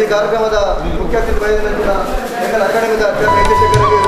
ಈ ಕಾರ್ಯಕ್ರಮದ ಮುಖ್ಯ ಅತಿಥಿ ವೈದ್ಯರ ಎಂಕಲ್ ಅಕಾಡೆಮಿದ ನಿರ್ದೇಶಕರಿಗೆ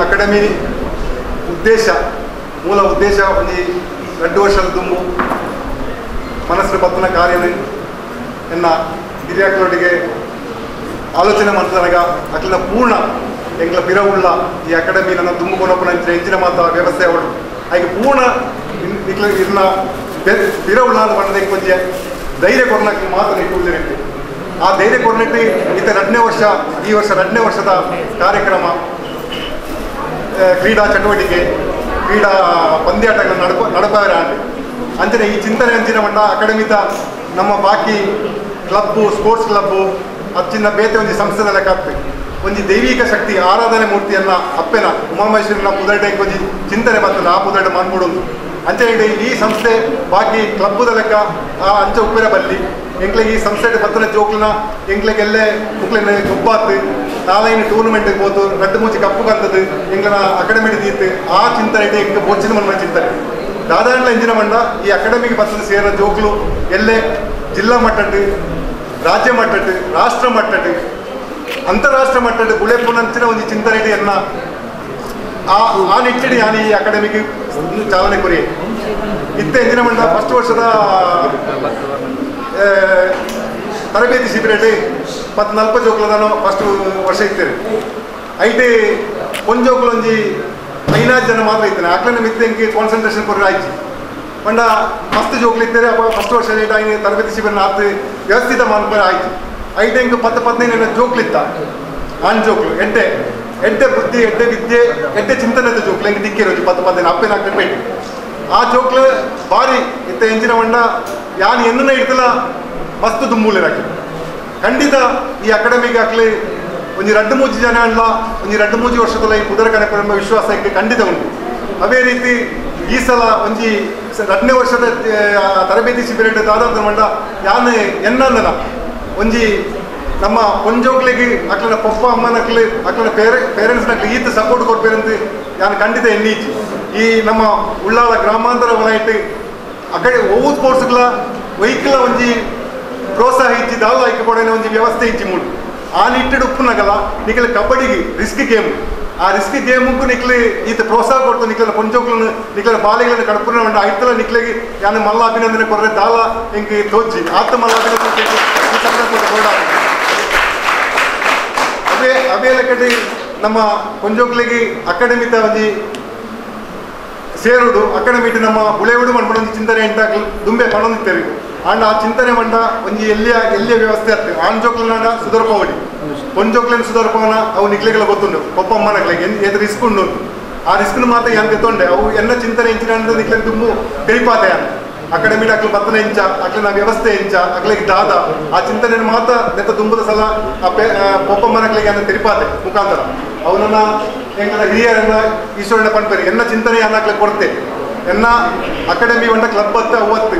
ಅಕಾಡೆಮಿ ಮೂಲ ಉದ್ದೇಶ ಒಂದು 2 ವರ್ಷದ ತುಂಬು ಮನಸ್ಸು ಬತ್ತನ ಕಾರ್ಯ ಎನ್ನ ಹಿರಿಯಕ್ಕಳೊಟ್ಟಿಗೆ ಆಲೋಚನೆ ಮಾಡ್ತದಾಗ ಅಕ್ಲಿನ ಪೂರ್ಣ ಎಂಗ್ಲ ಪಿರವುಳ್ಳ ಈ ಅಕಾಡೆಮಿ ನನ್ನ ತುಂಬು ಕೊನಪ್ಪನ ಹೆಂಚಿನ ಮಾತ ವ್ಯವಸ್ಥೆ ಅವಳು ಹಾಗೆ ಪೂರ್ಣ ಇನ್ನ ಪಿರವುಳ್ಳ ಅಂತ ಬಂದ ಕೊಂಚ ಧೈರ್ಯ ಕೊಡಕ್ಕೆ ಮಾತು ಇಟ್ಟುಕೊಂಡಿರುತ್ತೆ ಆ ಧೈರ್ಯ ಕೊಡಲಿಕ್ಕೆ ಈತ 2ನೇ ವರ್ಷ ಈ ವರ್ಷ 2ನೇ ವರ್ಷದ ಕಾರ್ಯಕ್ರಮ ಕ್ರೀಡಾ ಚಟುವಟಿಕೆ ಕ್ರೀಡಾ ಪಂದ್ಯಾಟಗಳನ್ನು ನಡಪಾರ ಅಂಚನೆ ಈ ಚಿಂತನೆ ಅಂಚಿನ ಮಟ್ಟ ಅಕಾಡೆಮಿದ ನಮ್ಮ ಬಾಕಿ ಕ್ಲಬ್ಬು ಸ್ಪೋರ್ಟ್ಸ್ ಕ್ಲಬ್ಬು ಅಚ್ಚಿನ ಬೇತೆ ಒಂದು ಸಂಸ್ಥೆದ ಲೆಕ್ಕ ಒಂದು ದೈವಿಕ ಶಕ್ತಿ ಆರಾಧನೆ ಮೂರ್ತಿಯನ್ನು ಅಪ್ಪೆನ ಉಮಾಮಹೇಶ್ವರನ ಪುದರಟೆಗೆ ಒಂದು ಚಿಂತನೆ ಬರ್ತದೆ ಆ ಪುದರಟ ಮಾಡ್ಕೊಡೋದು ಅಂಚನೆ ಈ ಸಂಸ್ಥೆ ಬಾಕಿ ಕ್ಲಬ್ಬದ ಲೆಕ್ಕ ಆ ಅಂಚೆ ಉಪ್ಪಿನ ಬಲ್ಲಿ ಎಂಕ್ಲೆಗೆ ಈ ಸಂಸ್ಥೆ ಬತ್ತನ ಜೋಕ್ಲನ ಎಂಕ್ಲೆಗೆಲ್ಲೇ ಮುಕ್ಲಿನ ಗೊಬ್ಬಾತು ನಾಳೆನ ಟೂರ್ನಮೆಂಟ್ಗೆ ಹೋದು 2 ಕಪ್ಪು ಕರ್ತದು ಎಂಗ್ಲನ ಅಕಾಡೆಮಿ ದೀತು ಆ ಚಿಂತನೆ ಎಂಗೆ ಬೊಚ್ಚಿನ ಮನ್ಮ ಚಿಂತನೆ ದಾದಾಂಡ್ಲ ಎಂಜಿನ ಮಂಡ ಈ ಅಕಾಡೆಮಿಗೆ ಬರ್ತದ ಸೇರ ಜೋಕ್ಲು ಎಲ್ಲೇ ಜಿಲ್ಲಾ ಮಟ್ಟದ್ದು ರಾಜ್ಯ ಮಟ್ಟದ್ದು ರಾಷ್ಟ್ರ ಮಟ್ಟದ್ದು ಅಂತಾರಾಷ್ಟ್ರ ಮಟ್ಟದ್ದು ಗುಳೆಪುನಂಚಿನ ಒಂದು ಚಿಂತನೆ ಎನ್ನ ಆ ನಿಟ್ಟಿನ ನಾನು ಈ ಅಕಾಡೆಮಿಗೆ ಚಾಲನೆ ಕೊರಿ ಇತ್ತೆ ಎಂಜಿನ ಮಂಡ ಫಸ್ಟ್ ವರ್ಷದ ತರಬೇತಿ ಶಿಬಿರটি 14 ಜೋಕ್ಲದಾನು ಫಸ್ಟ್ ವರ್ಷ ಇತ್ತೇನೆ ಐಟೆ ಕೊಂಜೋಕ್ಲೊಂಜಿ 5 ಜನ ಮಾತ್ರ ಇದ್ದೇನೆ ಆಕ್ಲನ ಮಿತ್ತೆಂಗೆ ಕಾನ್ಸಂಟ್ರೇಷನ್ ಕೊರಿ ಆಯ್ತು ಮಂಡ ಮಸ್ತ್ ಜೋಕ್ಲು ಇದ್ದಾರೆ ಅಪ್ಪ ಫಸ್ಟ್ ವರ್ಷ ಐನೆ ತರಬೇತಿ ಶಿಬಿರ ಆತು ವ್ಯವಸ್ಥಿತ ಮಾನ್ಪರ ಆಯ್ತು ಐಟೆಂಗೆ 10-15 ಜೋಕ್ಲಿತ್ತ ಆನ್ ಜೋಕ್ಲು ಎಡ್ಡೆ ಬುದ್ಧಿ ಎಡ್ಡೆ ವಿದ್ಯೆ ಎಡ್ಡೆ ಚಿಂತನೆದ ಜೋಕ್ಲು ಹೆಂಗೆ ದಿಕ್ಕಿರೋದು 10-15 ಅಪ್ಪೇನ ಹಾಕ್ಬೇಕು ಆ ಜೋಕ್ಲು ಭಾರಿ ಇತ್ತ ಎಂಜಿನ ಮಂಡ ಯಾನು ಎನ್ನ ಇಡ್ತಿಲ್ಲ ಮಸ್ತ್ ತುಂಬೂಲಿರಾಕಿ ಖಂಡಿತ ಈ ಅಕಾಡೆಮಿಗೆ ಹಾಕ್ಲಿ ಒಂದು 2-3 ಜನ ಅಲ್ಲ ಒಂದು 2-3 ವರ್ಷದಲ್ಲ ಈ ಕುದುರೆ ಕಣೆ ಎಂಬ ವಿಶ್ವಾಸ ಖಂಡಿತ ಉಂಟು ಅದೇ ರೀತಿ ಈ ಸಲ ಒಂಜಿ 2ನೇ ವರ್ಷದ ತರಬೇತಿ ಶಿಬಿರ ದಾದಾಂತ ಮಂಡ ಯಾನು ಎನ್ನಂದನ ಒಂಜಿ ನಮ್ಮ ಕೊಂಜೋಕ್ಲಿಗೆ ಅಕ್ಲನ ಪಪ್ಪ ಅಮ್ಮನಕ್ಲಿ ಅಕ್ಲನ ಪೇರೆಂಟ್ಸ್ನಕ್ಲಿ ಈತ ಸಪೋರ್ಟ್ ಕೊಡ್ಬೇರಂತ ಯಾನು ಖಂಡಿತ ಎನ್ನೀಚಿ ಈ ನಮ್ಮ ಉಳ್ಳಾಳ ಗ್ರಾಮಾಂತರ ವಲಯಟ್ಟು ಅಕಡೆ ಒವು ಸ್ಪೋರ್ಟ್ಸ್ಗಳ ವೈಕಲ ಒಂಜಿ ಪ್ರೋತ್ಸಾಹ ಇಚ್ಚಿ ದಾಲ್ ಆಯ್ಕೆ ಕೊಡೋಣ ಒಂಜಿ ವ್ಯವಸ್ಥೆ ಇಚ್ಚಿ ಮೂಡು ಆ ನಿಟ್ಟಿಡು ಉಪ್ಪುನಗಲ ನಿಖಲ ಕಬಡ್ಡಿಗೆ ರಿಸ್ಕ್ ಗೇಮ್ ಆ ರಿಸ್ಕ್ ಗೇಮಕ್ಕೂ ನಿಕ್ಲಿ ಈತ ಪ್ರೋತ್ಸಾಹ ಕೊಡ್ತು ನಿಕ್ಲ ಕೊಂಚೋಕ್ಲನ್ನು ನಿಕ್ಲ ಬಾಲಿಗಳನ್ನು ಕಡಪುನ ಉಂಡು ಐತಲ ನಿಕ್ಲಿಗೆ ಯಾನು ಮಲ್ಲ ಅಭಿನಂದನೆ ಕೊಡ್ರೆ ದಾಲ ಹೆಂಗೆ ತೋಜಿ ಆತ ಮಲ್ಲ ಅಭಿನಂದನೆ ಕೊಡ ಅದೇ ಲೆಕ್ಕಡಿ ನಮ್ಮ ಕೊಂಜೋಕ್ಲಿಗೆ ಅಕಾಡೆಮಿತ ಒಂಜಿ ಸೇರುವುದು ಅಕಾಡೆಮಿಟ್ ನಮ್ಮ ಬುಳೆವುಡು ಮಾಡ್ಕೊಂಡು ಒಂದು ಚಿಂತನೆ ಎಂಟಾಗಲಿ ದುಂಬೆ ಪಣೊಂದಿತ್ತೇವೆ ಆಂಡ ಆ ಚಿಂತನೆ ಮಂಡ ಒಂಜಿ ಎಲ್ಲಿಯ ವ್ಯವಸ್ಥೆ ಆಗ್ತದೆ ಆನ್ ಜೋಕ್ಲನ ಸುಧಾರ್ಪವಡಿ ಕೊಂಜೋಕ್ಲನ ಸುಧಾರ್ಪವನ ಅವು ನಿಕ್ಲೆಗಳ ಗೊತ್ತುಂಡು ಪಪ್ಪಮ್ಮನಕ್ಲೆಗೆ ಎದು ರಿಸ್ಕ್ ಉಂಡು ಆ ರಿಸ್ಕ್ನ ಮಾತ್ರ ಎಂತ ತೊಂಡೆ ಅವು ಎನ್ನ ಚಿಂತನೆ ಎಂಚಿನ ಅಂದ್ರೆ ನಿಕ್ಲೆ ತುಂಬು ಕೈಪಾತೆ ಅಕಾಡೆಮಿಡ್ ಅಕ್ಲು ಬತ್ತನ ಇಂಚ ಅಕ್ಲಿನ ವ್ಯವಸ್ಥೆ ಇಂಚ ಅಕ್ಲಿಗೆ ದಾದ ಆ ಚಿಂತನೆ ಮಾತ್ರ ನೆತ್ತ ತುಂಬದ ಸಲ ಆ ಪಪ್ಪಮ್ಮನಕ್ಲೆಗೆ ಅನ್ನ ತಿರುಪಾತೆ ಮುಖಾಂತರ ಅವನನ್ನ ಎಂಗನ ಹಿರಿಯರನ್ನ ಈಶ್ವರನ ಪಂಪರಿ ಎನ್ನ ಚಿಂತನೆ ಅನ್ನಕ್ಲೆ ಕೊಡ್ತೆ ಎನ್ನ ಅಕಾಡೆಮಿ ಒಂದ ಕ್ಲಬ್ ಅತ್ತ ಅವತ್ತು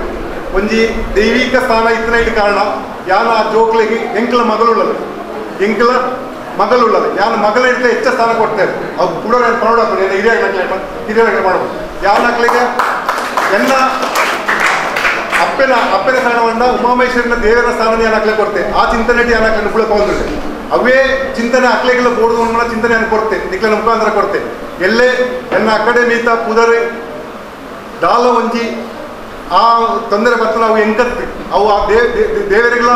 ಒಂಜಿ ದೈವಿಕ ಸ್ಥಾನ ಇತ್ತನ ಇಡ್ ಕಾರಣ ಯಾನ ಆ ಜೋಕ್ಲೆಗೆ ಎಂಕ್ಲ ಮಗಳುಳ್ಳದು ಎಂಕ್ಲ ಮಗಳುಳ್ಳದು ಯಾರು ಮಗಳ ಇಡ್ಲೆ ಹೆಚ್ಚು ಸ್ಥಾನ ಕೊಡ್ತೇವೆ ಅವು ಕೂಡ ನಾನು ಮಾಡೋದು ಹಿರಿಯರ ಮಾಡ್ಬೋದು ಯಾವ ನಕ್ಲಿಗೆ ಎಲ್ಲ ಅಪ್ಪನ ಸ್ಥಾನವನ್ನ ಉಮಾಮೇಶ್ವರನ ದೇವರ ಸ್ಥಾನ ಏನಾಗ್ಲೇ ಕೊಡ್ತೆ ಆ ಚಿಂತನೆ ಏನಾಗ್ಲೇ ಉಳ್ಕೊಂಡಿದೆ ಅವೇ ಚಿಂತನೆ ಅಕ್ಲೆಗೆಲ್ಲ ಬೋರ್ಡು ಚಿಂತನೆ ಕೊಡ್ತೆ ನಿಕ್ಲ ಮುಖಾಂತರ ಕೊಡ್ತೆ ಎಲ್ಲೇ ಎನ್ನ ಅಕಾಡೆಮಿತ ಪುದರ್ ದಾಲ ಒಂಜಿ ಆ ತೊಂದರೆ ಬರ್ತಲ್ಲ ಅವು ಎಂಕತ್ತು ಅವು ಆ ದೇವರಿಗಳ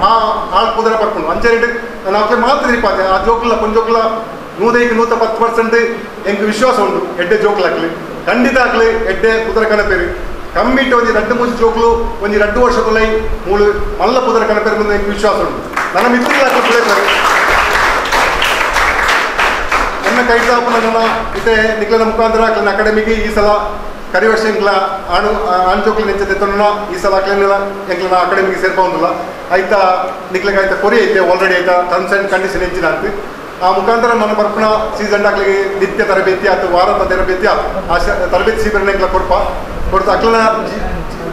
ಆ ಆಳ್ ಪುದರ ಪಡ್ಕೊಂಡು ಅಂಚೆರಡು ನಾವು ಮಾತ್ರ ಇರ್ಪಾತೆ ಆ ಜೋಕ್ಲ ಕೊಂಜೋಕ್ಲ 100-110% ಎಂಗೆ ವಿಶ್ವಾಸ ಉಂಟು ಎಡ್ಡೆ ಜೋಕ್ಲಾಗ್ಲಿ ಖಂಡಿತ ಆಗ್ಲಿ ಎಡ್ಡೆ ಪುದರ ಕಣಪೇರು ಕಮ್ಮಿಟ್ಟು ಒಂದು 2-3 ಜೋಕ್ಲು ಒಂದು 2 ವರ್ಷದಲ್ಲೈ ಮೂಳು ಮಲ್ಲ ಪುದರ ಕಣಪೇರು ಮುಂದೆ ಎಂಗೆ ವಿಶ್ವಾಸ ಉಂಟು ನನ್ನ ಮಿತ್ರಗಳಾಗ್ಲಿ ಬಿಡೇತಾರೆ ನನ್ನ ಕೈತಾಪನ ನನ್ನ ಇದೇ ನಿಕ್ಲನ ಮುಖಾಂತರ ನನ್ನ ಅಕಾಡೆಮಿಗೆ ಈ ಸಲ ಕರಿವರ್ಷ ಎಂಕ್ಲ ಆಣ್ಜೋಕ್ಲ ನೆಂಚದೆ ತೊನ್ನ ಈ ಸಲ ಅಕ್ಲೆಲ್ಲ ಎಂಕ್ಲನ ಅಕಾಡೆಮಿಗೆ ಸೇರ್ಕೊಂಡಿಲ್ಲ ಆಯ್ತಾ ನಿಕ್ಲಿಗೆ ಆಯ್ತಾ ಕೊರಿ ಐತೆ ಆಲ್ರೆಡಿ ಆಯ್ತಾ ಟರ್ಮ್ಸ್ ಆ್ಯಂಡ್ ಕಂಡೀಷನ್ ಹೆಚ್ಚಿನ ಅಂತ ಆ ಮುಖಾಂತರ ನನ್ನ ಬರ್ಪಣ ಸೀಸನ್ ಆಗ್ಲಿಗೆ ನಿತ್ಯ ತರಬೇತಿ ಅಥವಾ ವಾರದ ತರಬೇತಿ ಆ ತರಬೇತಿ ಶಿಬಿರನ ಎಂಕ್ಲ ಕೊಡ್ತಾ ಅಕ್ಲನ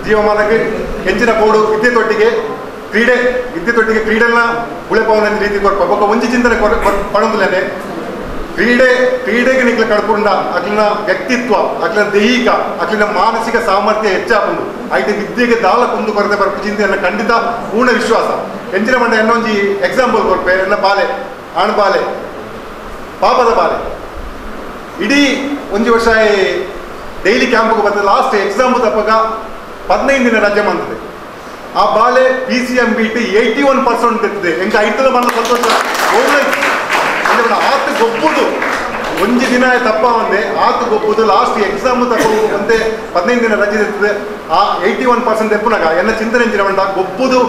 ಜೀವಮಾನಕ್ಕೆ ಹೆಚ್ಚಿನ ಕೋಡು ವಿದ್ಯುತ್ತೊಟ್ಟಿಗೆ ಕ್ರೀಡೆನ ಉಳೆಪವನ ರೀತಿ ಕೊಡ್ಪ ಒಬ್ಬ ಒಂಜಿ ಚಿಂತನೆ ಪಡೋದಿಲ್ಲೇ ಕ್ರೀಡೆಗೆ ನಿಕ್ಲ ಕಡ್ಕೊಂಡ ಅಕ್ಲಿನ ವ್ಯಕ್ತಿತ್ವ ಅಕ್ಲಿನ ದೈಹಿಕ ಅಕ್ಲಿನ ಮಾನಸಿಕ ಸಾಮರ್ಥ್ಯ ಹೆಚ್ಚಾಕೊಂಡು ಐತೆ ವಿದ್ಯೆಗೆ ದಾಲ ಕುಂದು ಕೊರತೆ ಬರ್ಪ ಚಿಂತೆಯನ್ನು ಖಂಡಿತ ಪೂರ್ಣ ವಿಶ್ವಾಸ ಎಂಚಿನ ಮಂಡ ಇನ್ನೊಂಜಿ ಎಕ್ಸಾಂಪಲ್ ಕೊಡ್ಪೆ ಎನ್ನ ಬಾಲೆ ಆಣಬಾಲೆ ಪಾಪದ ಬಾಲೆ ಇಡೀ ಒಂಜಿ ವರ್ಷ ಡೈಲಿ ಕ್ಯಾಂಪ್ಗೆ ಬರ್ತದೆ ಲಾಸ್ಟ್ ಎಕ್ಸಾಮ್ ತಪ್ಪಾಗ 15 ದಿನ ರಜೆ ಬಂದಿದೆ ಆ ಬಾಲೆ PCM ಬಿಟ್ಟು 81% ಇರ್ತದೆ ಎಂಕ ಐತಲ ಬಂದ ಸಂತೋಷ ಒಳ್ಳೆ ಆತು ಗೊಬ್ಬುದು ಒಂಜಿ ದಿನ ತಪ್ಪ ಒಂದೇ ಆತು ಗೊಬ್ಬುದು ಲಾಸ್ಟ್ ಎಕ್ಸಾಮ್ ತಗೊಂಡೆ 15 ದಿನ ರಜೆ ಇರ್ತದೆ ಆ 81% ಎಪ್ಪನಾಗ ಎನ್ನ ಚಿಂತನೆ ಎಂಜಿನ ಗೊಬ್ಬುದು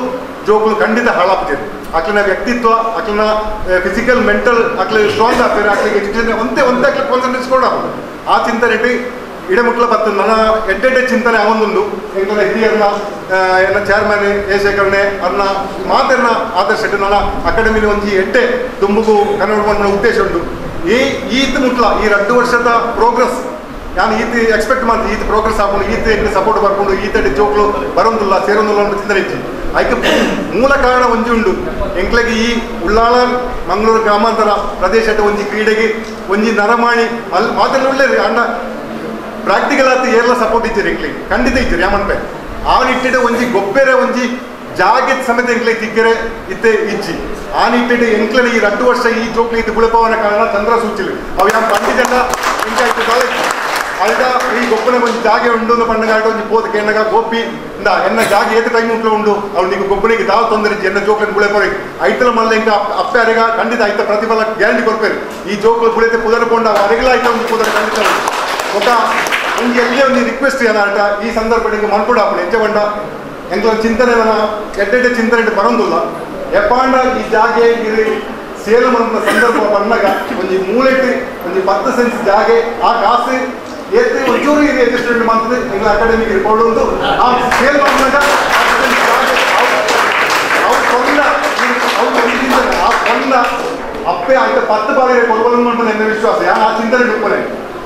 ಜೋಕ್ಲು ಖಂಡಿತ ಹಾಳಾಗ್ತಿದೆ ಅಕ್ಲಿನ ವ್ಯಕ್ತಿತ್ವ ಅಕ್ಲಿನ ಫಿಸಿಕಲ್ ಮೆಂಟಲ್ ಅಕ್ಲಿ ಸ್ಟ್ರಾಂಗ್ ಆಗ್ತಾರೆ ಅಕ್ಲಿಗೆ ಎಜುಕೇಷನ್ ಒಂದೇ ಅಕ್ಲಿ ಕಾನ್ಸಂಟ್ರೇಟ್ ಕೊಡೋದು ಆ ಚಿಂತನೆ ಇಡಮುಕ್ಲ ಬತ್ತು ನನ್ನ ಎಡ್ಡೆಡ್ಡೆ ಚಿಂತನೆ ಅವೊಂದು ಎಂಕಲ್ನ ಹಿರಿಯರ್ನ ಎನ್ನ ಚೇರ್ಮನ್ ಶೇಖರಣೆ ಅನ್ನ ಮಾತೆರ್ನ ಆದರ್ಶ ನನ್ನ ಅಕಾಡೆಮಿಲಿ ಒಂಜಿ ಎಡ್ಡೆ ತುಂಬುಗು ಕನ್ನಡ ಮಣ್ಣ ಉದ್ದೇಶ ಉಂಟು ಈತ್ ಮುಟ್ಲ ಈ 2 ವರ್ಷದ ಪ್ರೋಗ್ರೆಸ್ ನಾನು ಈತ ಎಕ್ಸ್ಪೆಕ್ಟ್ ಮಾಡ್ತೀನಿ ಈತ ಪ್ರೋಗ್ರೆಸ್ ಹಾಕೊಂಡು ಈತ ಸಪೋರ್ಟ್ ಬರ್ಕೊಂಡು ಈತಡೆ ಜೋಕ್ಲು ಬರೋದಿಲ್ಲ ಸೇರೋದಿಲ್ಲ ಅನ್ನೋ ಚಿಂತನೆ ಇಚ್ಚಿ ಅದಕ್ಕೆ ಮೂಲ ಕಾರಣ ಒಂಜಿ ಉಂಡು ಎಂಕ್ಲೆಗೆ ಈ ಉಳ್ಳಾಳ ಮಂಗಳೂರು ಗ್ರಾಮಾಂತರ ಪ್ರದೇಶದ ಒಂಜಿ ಕ್ರೀಡೆಗೆ ಒಂಜಿ ನರಮಾಣಿ ಅಲ್ಲಿ ಮಾತೆಲ್ಲ ಒಳ್ಳೆಯದು ಅಣ್ಣ ಪ್ರಾಕ್ಟಿಕಲ್ ಆತ ಏರ್ಲ ಸಪೋರ್ಟ್ ಇದ್ದೀರಿ ಎಂಕ್ಲಿಗೆ ಖಂಡಿತ ಇದ್ದೀರಿ ಯಾಮನ್ಪೆ ಆನಿಟ್ಟಿಡೆ ಒಂಜಿ ಗೊಬ್ಬೆರೆ ಒಂಜಿ ಜಾಗೆತ್ ಸಮೇತ ಎಂಕ್ಲೆ ತಿಕ್ಕರೆ ಇತ್ತೆ ಇಜ್ಜಿ ಆನಿಟ್ಟಿಡೆ ಎಂಕ್ಲನ ಈ 2 ವರ್ಷ ಈ ಜೋಕ್ಲಿ ಇತ್ತು ಗುಳಪವನ ಕಾರಣ ಚಂದ್ರ ಸೂಚಿಲು ಅವು ಯಾವ ಪಂಡಿತನ ಎಂಕಾಯ್ತು ಅಲ್ದ ಈ ಗೊಬ್ಬನ ಒಂಜಿ ಜಾಗೆ ಉಂಡು ಪಂಡಗಾಟ ಒಂಜಿ ಪೋದ ಕೇಂಡಗ ಗೋಪಿ ಇಂದ ಎನ್ನ ಜಾಗೆ ಏತ ಟೈಮ್ ಉಂಟ್ಲ ಉಂಡು ಅವ್ರು ನೀವು ಗೊಬ್ಬನಿಗೆ ದಾವ ತೊಂದರೆ ಎನ್ನ ಜೋಕ್ಲನ್ನು ಗುಳೆಪರಿಗೆ ಐತಲ ಮಲ್ಲ ಇಂಕ ಅಪ್ಪಾರಿಗ ಖಂಡಿತ ಐತ ಪ್ರತಿಫಲ ಗ್ಯಾರಂಟಿ ಕೊಡ್ಪೇರು ಈ ಜೋಕ್ಲು ಗುಳೆತೆ ಪುದರ್ಕೊಂಡ ಅವರಿಗೆಲ್ಲ ಐತ ಒಂದು ಪುದರ ಖಂಡಿತ ఒక ಒಂದು ಎಲ್ಲೇ ಒಂದು ರಿಕ್ವೆಸ್ಟ್ ಏನಾಟ ಈ ಸಂದರ್ಭಕ್ಕೆ ಮನ್ಪುಡ ಹೆಜ್ಜೆ ಬಂಡ ಎಂಕ್ಲ ಚಿಂತನೆ ಎಡ್ಡೆಡ್ಡೆ ಚಿಂತನೆ ಬರೋದಿಲ್ಲ ಎಪ್ಪಾಂಡ ಈ ಜಾಗೆ ಇದು ಸೇಲ್ ಮಾಡಿದ ಸಂದರ್ಭ ಬಂದಾಗ ಒಂದು ಮೂಲೆಟ್ಟು ಒಂದು 10 ಸೆನ್ಸ್ ಜಾಗೆ ಆ ಕಾಸು ಏತ್ ಒಂಚೂರು ಇದು ಅಡ್ಜಸ್ಟ್ಮೆಂಟ್ ಮಾಡ್ತದೆ ಎಂಗ್ಲ ಅಕಾಡೆಮಿಗೆ ಇಟ್ಕೊಂಡು ಆ ಸೇಲ್ ಮಾಡಿದಾಗ ಆ ಕೊಂಡ ಅಪ್ಪೆ ಆಯ್ತು 10 ಬಾರಿ ಕೊಡ್ಬೋದು ಎನ್ನ ವಿಶ್ವಾಸ ಯಾರು ಆ ಚಿಂತನೆ ಇಟ್ಕೊನೆ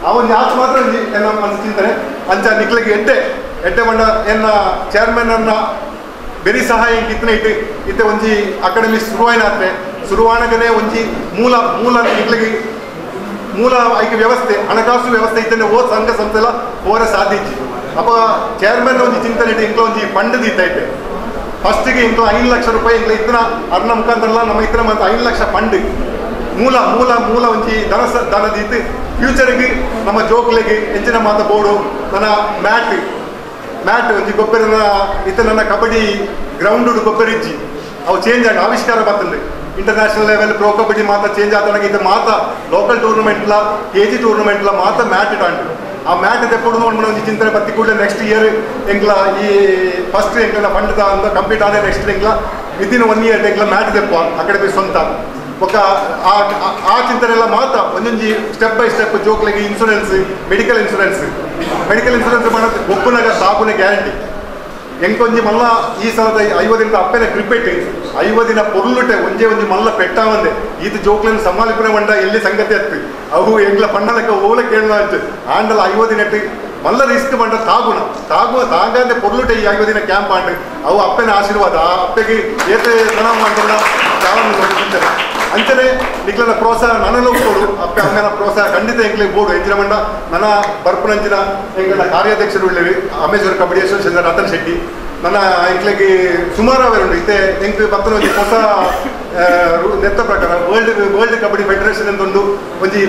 ಅವನ್ ಜಾಸ್ತಿ ಮಾತ್ರ ಎನ್ನ ಮನಸ್ಸು ಚಿಂತನೆ ಅಂಚ ನಿಕ್ಲಿಗೆ ಎಡ್ಡೆ ಬಂಡ ಎನ್ನ ಚೇರ್ಮನ್ ಅನ್ನ ಬೆರಿ ಸಹಾಯ ಕಿತ್ತನೆ ಇತ್ತೆ ಒಂಜಿ ಅಕಾಡೆಮಿ ಶುರುವಾಣಗನೆ ಒಂಜಿ ಮೂಲ ನಿಕ್ಲಿಗೆ ಮೂಲ ಐಕೆ ವ್ಯವಸ್ಥೆ ಹಣಕಾಸು ವ್ಯವಸ್ಥೆ ಇತ್ತನೆ ಓ ಸಂಘ ಸಂಸ್ಥೆಲ್ಲ ಹೋರ ಸಾಧ್ಯ ಅಪ್ಪ ಚೇರ್ಮನ್ ಒಂಜಿ ಚಿಂತನೆ ಇಂಕ್ಲ ಒಂಜಿ ಫಂಡ್ ದೀತೈತೆ ಫಸ್ಟಿಗೆ ಇಂಕ್ಲ 5 ಲಕ್ಷ ರೂಪಾಯಿ ಇಂಕ್ಲ ಇತ್ತನ ಅರ್ನ ಮುಖಾಂತರ ನಮ್ಮ ಇತ್ತನ ಮತ್ತು 5 ಲಕ್ಷ ಫಂಡ್ ಮೂಲ ಒಂಜಿ ದನ ದೀತು ಫ್ಯೂಚರ್ಗೆ ನಮ್ಮ ಜೋಕ್ಲೆಗೆ ಎಂಚಿನ ಮಾತ ಬೋರ್ಡು ನನ್ನ ಮ್ಯಾಟ್ ಒಂಜಿ ಗೊಬ್ಬರ ಇತ್ತ ನನ್ನ ಕಬಡ್ಡಿ ಗ್ರೌಂಡ್ ಗೊಬ್ಬರ ಇಜ್ಜಿ ಅವು ಚೇಂಜ್ ಆಗಿ ಆವಿಷ್ಕಾರ ಬರ್ತದೆ ಇಂಟರ್ನ್ಯಾಷನಲ್ ಲೆವೆಲ್ ಪ್ರೋ ಕಬಡ್ಡಿ ಮಾತ ಚೇಂಜ್ ಆತನಾಗ ಇದು ಮಾತ ಲೋಕಲ್ ಟೂರ್ನಮೆಂಟ್ಲ KG ಟೂರ್ನಮೆಂಟ್ಲ ಮಾತ ಮ್ಯಾಟ್ ಇಟ್ಟಾಂಡು ಆ ಮ್ಯಾಟ್ ತೆಕ್ಕೊಂಡು ನೋಡ್ಕೊಂಡು ಒಂದು ಚಿಂತನೆ ಬತ್ತಿ ಕೂಡ ನೆಕ್ಸ್ಟ್ ಇಯರ್ ಎಂಕ್ಲ ಈ ಫಸ್ಟ್ ಎಂಕ್ಲ ಫಂಡ್ ಅಂತ ಕಂಪ್ಲೀಟ್ ಆದ ನೆಕ್ಸ್ಟ್ ಎಂಕ್ಲ ವಿದಿನ್ 1 ಇಯರ್ ಎಂಕ್ಲ ಮ್ಯಾಟ್ ತೆಪ್ಪ ಅಕಾಡೆಮಿ ಸ್ವಂತ ఒక ఆ చింతనెಲ್ಲ ಮಾತ ಒಂದೊಂಜಿ ಸ್ಟೆಪ್ ಬೈ ಸ್ಟೆಪ್ ಜೋಕ್ಲೆಗೆ ಇನ್ಶೂರೆನ್ಸ್ ಮೆಡಿಕಲ್ ಇನ್ಶೂರೆನ್ಸ್ ಮಾಡೋದು ಗೊಬ್ಬನಾಗ ಸಾಬುನೆ ಗ್ಯಾರಂಟಿ ಎಂಕೊಂಜಿ ಮಲ್ಲ ಈ ಸಲದ 50 ದಿನದ ಅಪ್ಪೆನ ಕ್ರಿಕೆಟ್ 50 ದಿನ ಪೊರ್ಲುಟೆ ಒಂಜಿ ಮಲ್ಲ ಪೆಟ್ಟಾವಂದೆ ಈತ ಜೋಕ್ಲನ್ನು ಸಮಾಲಿಪನೆ ಮಂಡ ಎಲ್ಲಿ ಸಂಗತಿ ಹತ್ತು ಅವು ಎಂಗ್ಲ ಪಣ್ಣಲಕ್ಕ ಓಲ ಕೇಳಲ ಅಂಚು ಆಂಡಲ 50 ದಿನಟ್ಟು ಮಲ್ಲ ರಿಸ್ಕ್ ಮಂಡ ತಾಗಂದೆ ಪೊರ್ಲುಟೆ ಈ 50 ದಿನ ಕ್ಯಾಂಪ್ ಆಂಡ್ ಅವು ಅಪ್ಪೆನ ಆಶೀರ್ವಾದ ಆ ಅಪ್ಪೆಗೆ ಏತೆ ಪ್ರಣಾಮ ಮಾಡ್ಕೊಂಡ ಚಾವನ್ನ ಚಿಂತನೆ ಅಂಚನೆ ನಿಕ್ಲನ ಪ್ರೋತ್ಸಾಹ ನನಗೆ ಕೊಡು ಅಪ್ಪ ಅಮ್ಮನ ಪ್ರೋತ್ಸಾಹ ಖಂಡಿತ ಎಂಕ್ಲಿಗೆ ಬೋಡು ಹೆಚ್ಚಿನ ಮಂಡ ನನ್ನ ಬರ್ಪುನಂಚಿನ ಎಂಗಳ ಕಾರ್ಯಾಧ್ಯಕ್ಷರು ಉಳ್ಳೇರಿ ಅಮೇಜೂರು ಕಬಡ್ಡಿ ಅಸೋಸಿಯೇಷನ್ ರತನ್ ಶೆಟ್ಟಿ ನನ್ನ ಎಂಕ್ಲಿಗೆ ಸುಮಾರು ಅವರುಂಟು ಇತ್ತೆ ಎಂಕ್ ಬರ್ತನ ಒಂದು ಹೊಸ ನೆತ್ತ ಪ್ರಕಾರ ವರ್ಲ್ಡ್ ಕಬಡ್ಡಿ ಫೆಡರೇಷನ್ ಅಂತ ಒಂದು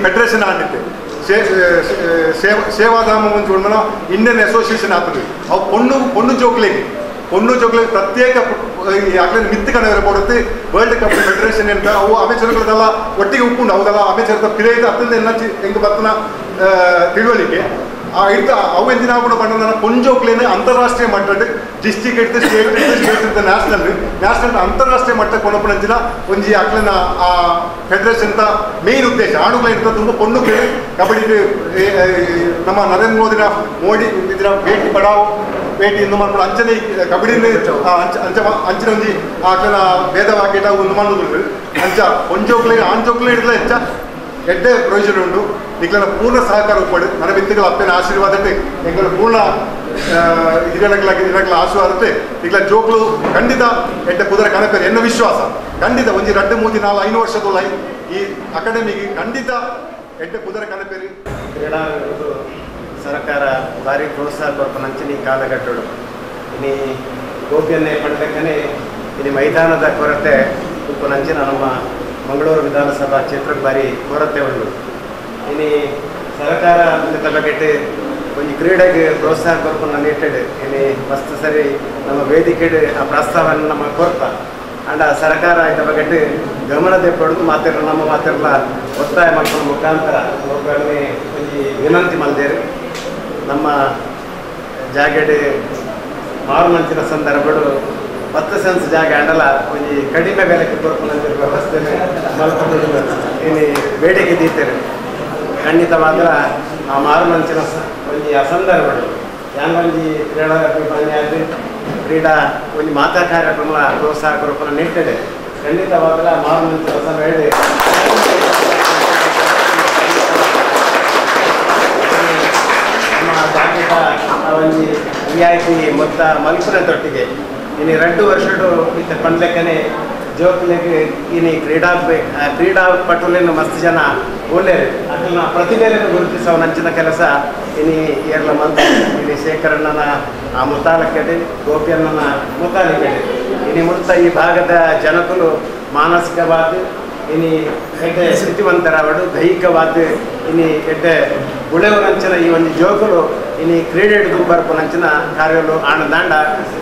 ಫೆಡರೇಷನ್ ಆಡಿತ್ತೆ ಸೇವಾಧಾಮ ಒಂದು చూడమన ಇಂಡಿಯನ್ ಅಸೋಸಿಯೇಷನ್ ಆಗ್ತದೆ ಅವು పొన్ను జోకులేకి ಪ್ರತ್ಯೇಕ ಆಗ್ಲೇ ಮಿತ್ತು ಕಣವರೆ ಕೊಡುತ್ತೆ ವರ್ಲ್ಡ್ ಕಬಡ್ಡಿ ಫೆಡರೇಷನ್ ಅಂತ ಅವು ಅಮೇಚರ್ಗಳದೆಲ್ಲ ಒಟ್ಟಿಗೆ ಉಪ್ಪುಂಡು ಅವುದೆಲ್ಲ ಅಮೇಚರ್ದ ಪಿರೇದ ಅತ್ತಂದ ಎಲ್ಲ ಹೆಂಗೆ ಬರ್ತನ ತಿಳುವಳಿಕೆ ಅವು ಎಂದಿನ ಕೂಡ ಬಂದ ಪೊಂಜೋಕ್ಲೇನೆ ಅಂತಾರಾಷ್ಟ್ರೀಯ ಮಟ್ಟದ ಡಿಸ್ಟ್ರಿಕ್ಟ್ ಇರ್ತದೆ ಸ್ಟೇಟ್ ಇರ್ತದೆ ನ್ಯಾಷನಲ್ ಅಂತಾರಾಷ್ಟ್ರೀಯ ಮಟ್ಟ ಕೊನಪನಂಚಿನ ಒಂಜಿ ಅಕ್ಲನ ಆ ಫೆಡರೇಷನ್ ಮೇನ್ ಉದ್ದೇಶ ಆಣುಗಳ ಇರ್ತದೆ ತುಂಬ ಪೊಣ್ಣುಗಳು ಕಬಡ್ಡಿ ನಮ್ಮ ನರೇಂದ್ರ ಮೋದಿ ಇದರ ಭೇಟಿ ಪಡಾವು ಭೇಟಿ ಇಂದು ಮಾಡ್ಕೊಂಡು ಅಂಚನೆ ಕಬಡ್ಡಿ ಅಂಚಿನ ಒಂಜಿ ಅಕ್ಲನ ಭೇದವಾಕ್ಯಟ ಒಂದು ಮಾಡುದು ಅಂಚ ಪೊಂಜೋಕ್ಲೆ ಆಂಜೋಕ್ಲೆ ಇಡಲ ಹೆಚ್ಚ ಎಡ್ಡೆ ಪ್ರಯೋಜನ ಉಂಟು ನಿಕ್ಲನ ಪೂರ್ಣ ಸಹಕಾರ ಉಪ್ಪಡು ನನ್ನ ಮಿತ್ತುಗಳ ಅಪ್ಪನ ಆಶೀರ್ವಾದತೆ ಎಂಗಳ ಪೂರ್ಣ ಹಿರಿಯನಗಳ ಆಶೀರ್ವಾದತೆ ನಿಕ್ಲ ಜೋಕ್ಲು ಖಂಡಿತ ಎಡ್ಡೆ ಕುದುರೆ ಕಣಪೇರು ಎನ್ನ ವಿಶ್ವಾಸ ಖಂಡಿತ ಒಂಜಿ 2-3-4-5 ವರ್ಷದ ಈ ಅಕಾಡೆಮಿಗೆ ಖಂಡಿತ ಎಡ್ಡೆ ಕುದುರೆ ಕಣಪೇರಿ ಕ್ರೀಡಾ ಸರ್ಕಾರ ಭಾರಿ ಪ್ರೋತ್ಸಾಹ ಕೊಡ್ಪನಂಚಿನ ಈ ಕಾಲಘಟ್ಟಗಳು ಇನ್ನು ಗೋಪಿಯನ್ನೇ ಪಂಡಕನೇ ಇನ್ನು ಮೈದಾನದ ಕೊರತೆ ಉಪ್ಪನಂಚಿನ ನಮ್ಮ ಮಂಗಳೂರು ವಿಧಾನಸಭಾ ಕ್ಷೇತ್ರಕ್ಕೆ ಭಾರಿ ಕೊರತೆ ಉಂಟು ಇನ್ನು ಸರ್ಕಾರ ತಲಗಟ್ಟೆ ಒಂದು ಕ್ರೀಡೆಗೆ ಪ್ರೋತ್ಸಾಹ ಕೊಡ್ಕೊಂಡು ನೀಟೆಡ್ ಇನ್ನು ಮಸ್ತ್ ಸರಿ ನಮ್ಮ ವೇದಿಕೆ ಆ ಪ್ರಸ್ತಾವನೆ ನಮ್ಮ ಕೊರತ ಅಂಡ ಸರ್ಕಾರ ಇದ್ರ ಬಗ್ಗೆ ಗಮನದ ಪಡೆದು ಮಾತಿರ ನಮ್ಮ ಮಾತಿರಲ್ಲ ಒತ್ತಾಯ ಮಾಡ್ಕೊಂಡು ಮುಖಾಂತರ ಅವುಗಳನ್ನೇ ಒಂದು ವಿನಂತಿ ಮಾಡಿದೇರಿ ನಮ್ಮ ಜಾಗಡೆ ಮಾರುಮಂಚಿನ ಸಂದರ್ಭಗಳು 10 ಸೆನ್ಸ್ ಜಾಗ ಅಂಡಲ್ಲ ಒಂದು ಕಡಿಮೆ ಬೆಲೆಗೆ ಕೊಡ್ಕೊಂಡಂತ ವ್ಯವಸ್ಥೆ ಮಲ್ಕೊಂಡು ಇಲ್ಲಿ ಬೇಡಿಕೆ ದೀತಾರೆ ಖಂಡಿತವಾದ ಆ ಮಾರುಮಂಚಿನ ಒಂದು ಆ ಸಂದರ್ಭಗಳು ಯಾಂಗೊಂದು ಕ್ರೀಡಾ ಅಭಿಮಾನಿ ಕ್ರೀಡಾ ಒಂದು ಮಾತಾ ಕಾರ್ಯಕ್ರಮ ಪ್ರೋತ್ಸಾಹ ಕೊರಪನ ನೀಡ್ತದೆ ಖಂಡಿತವಾಗಲ ಮಾರುಮಂಚಿನ ಸಭೆ ಹೇಳಿ ನಮ್ಮ ಜಾಗೃತ ಒಂದು ರಿಯಾಯಿತಿ ಮೊತ್ತ ಮಲ್ಪನದೊಟ್ಟಿಗೆ ಇನ್ನು 2 ವರ್ಷಡು ಇತ್ತ ಪಂಡ್ಲೆಕ್ಕನೆ ಜೋಕ್ಲೆಗೆ ಇನ್ನು ಕ್ರೀಡಾಪಟುಲಿನ ಮಸ್ತ್ ಜನ ಒಳ್ಳೆಯರು ಅದನ್ನ ಪ್ರತಿಭೆಯನ್ನು ಗುರುತಿಸುವ ನಂಚಿನ ಕೆಲಸ ಇನ್ನು ಏರ್ಲ ಮಂತ್ ಇನ್ನು ಶೇಖರಣ್ಣನ ಆ ಮುತಾಲಕ್ಕಡೆ ಗೋಪಿಯಣ್ಣನ ಮುತಾಲಿಕಡೆ ಇನ್ನು ಮುಂತ ಈ ಭಾಗದ ಜನಕರು ಮಾನಸಿಕವಾದ ಇನ್ನು ಎಡ್ಡೆ ಸ್ಥಿತಿವಂತರಾವಡು ದೈಹಿಕವಾದ ಇನ್ನು ಎಡ್ಡೆ ಗುಳೆವರಂಚಿನ ಈ ಒಂದು ಜೋಕುಲು ಇನ್ನು ಕ್ರೀಡೆ ದುಂಬರ್ಪನಂಚಿನ ಕಾರ್ಯಗಳು ಆನದಾಂಡ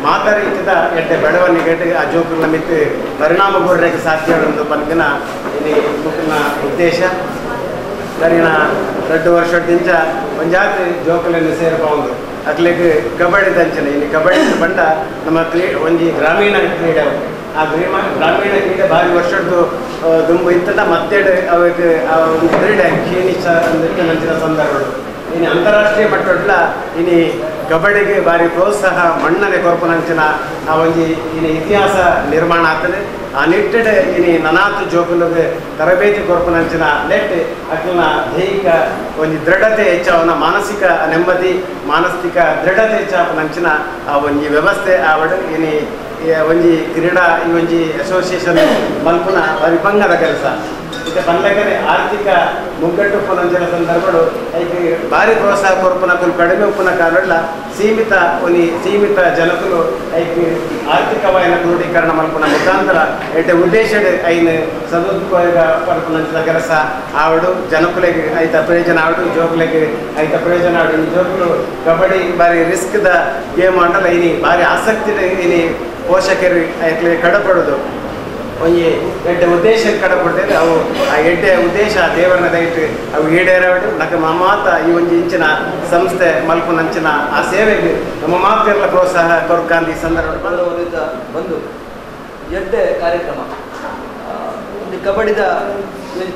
ಮಾತಾರೀತಿದ ಎಡ್ಡೆ ಬೆಳವಣಿಗೆ ಆ ಜೋಕುಲ ಮಿತ್ತು ಪರಿಣಾಮ ಬೀರಕ್ಕೆ ಸಾಧ್ಯ ಒಂದು ಪನ್ಕಿನ ಇನ್ನು ಮುಖ್ಯನ ಉದ್ದೇಶ ಸರಿನ 2 ವರ್ಷದಿಂದ ಒಂಜಾತಿ ಜೋಕುಲನ್ನು ಸೇರ್ಬೋದು ಅಕ್ಲಿಗೆ ಕಬಡ್ಡಿ ದಂಚನೆ ಇನ್ನು ಕಬಡ್ಡಿ ಬಂಡ ನಮ್ಮ ಒಂದು ಗ್ರಾಮೀಣ ಕ್ರೀಡೆ ಆ ಗ್ರಾಮೀಣ ಕ್ರೀಡೆ ಭಾರಿ ವರ್ಷದ್ದು ದುಂಬು ಇತ್ತದ ಮತ್ತೆ ಅವಕ್ಕೆ ಆ ಒಂದು ಕ್ರೀಡೆ ಕ್ಷೀಣಿಸ ನಂಚಿನ ಸಂದರ್ಭಗಳು ಇನ್ನು ಅಂತಾರಾಷ್ಟ್ರೀಯ ಮಟ್ಟದ ಇನ್ನು ಕಬಡ್ಡಿಗೆ ಭಾರಿ ಪ್ರೋತ್ಸಾಹ ಮಣ್ಣನೆ ಕೊರಪನಂಚಿನ ಆ ಒಂದು ಇನ್ನು ಇತಿಹಾಸ ನಿರ್ಮಾಣ ಆಗ್ತದೆ ಆ ನಿಟ್ಟೆಡೆ ಇನ್ನು ನನಾತು ಜೋಕುಲಿಗೆ ತರಬೇತಿ ಕೊರಪನಂಚಿನ ನೆಟ್ ಅಕ್ಲನ ದೈಹಿಕ ಒಂದು ದೃಢತೆ ಹೆಚ್ಚವನ ಮಾನಸಿಕ ನೆಮ್ಮದಿ ಮಾನಸಿಕ ದೃಢತೆ ಹೆಚ್ಚಾಪನಂಚಿನ ಆ ಒಂದು ವ್ಯವಸ್ಥೆ ಆವಡು ಇನ್ನು ಒಂಜಿ ಕ್ರೀಡಾ ಈ ಒಂಜಿ ಅಸೋಸಿಯೇಷನ್ ಮಲ್ಪುನ ಭಾರಿ ಭಂಗದ ಕೆಲಸ ಇದು ಬಂದಕನೆ ಆರ್ಥಿಕ ಮುಗ್ಗಟ್ಟು ಉಪ್ಪುನಂಚಿನ ಸಂದರ್ಭಗಳು ಐಕೆ ಭಾರಿ ಪ್ರೋತ್ಸಾಹ ಕೊರಪನಕುಲು ಕಡಿಮೆ ಉಪ್ಪುನ ಕಾರಣ ಸೀಮಿತ ಜನಕುಲು ಐಕೆ ಆರ್ಥಿಕವಾದ ಕ್ರೋಢೀಕರಣ ಮಲ್ಪುನ ಮುಖಾಂತರ ಎಡ್ಡೆ ಉದ್ದೇಶಡ್ ಐನ್ ಸದುಪಯೋಗ ಪಡ್ಪುನಂಚಿನ ಕೆಲಸ ಆವಡು ಜನಕುಲೆಗೆ ಐತ ಪ್ರಯೋಜನ ಆವಡು ಜೋಕುಲೆಗೆ ಐತ ಪ್ರಯೋಜನ ಆವಡು ಈ ಜೋಕುಲು ಕಬಡ್ಡಿ ಭಾರಿ ರಿಸ್ಕ್ದ ಗೇಮ್ ಆಡಲ್ಲ ಇನಿ ಭಾರಿ ಆಸಕ್ತಿ ಇನಿ ಪೋಷಕರು ಐಕ್ಲೆ ಕಡಪಡೋದು ಒಂದು ಎಡ್ಡೆ ಉದ್ದೇಶ ಕಡಪಡ್ತೇವೆ ಅವು ಆ ಎಡ್ಡೆ ಉದ್ದೇಶ ದೇವರನ್ನ ದಯಟ್ಟು ಅವು ಈಡೇರವಡು ನಮ್ಮ ಮಾತ ಈ ಒಂದು ಇಂಚಿನ ಸಂಸ್ಥೆ ಮಲ್ಪನಂಚಿನ ಆ ಸೇವೆಗೆ ನಮ್ಮ ಮಾತೆಲ್ಲ ಪ್ರೋತ್ಸಾಹ ಕೊರ್ಕಾಂದ ಈ ಸಂದರ್ಭ ಬಂದು ಎಡ್ಡೆ ಕಾರ್ಯಕ್ರಮ ಕಬಡ್ಡಿದ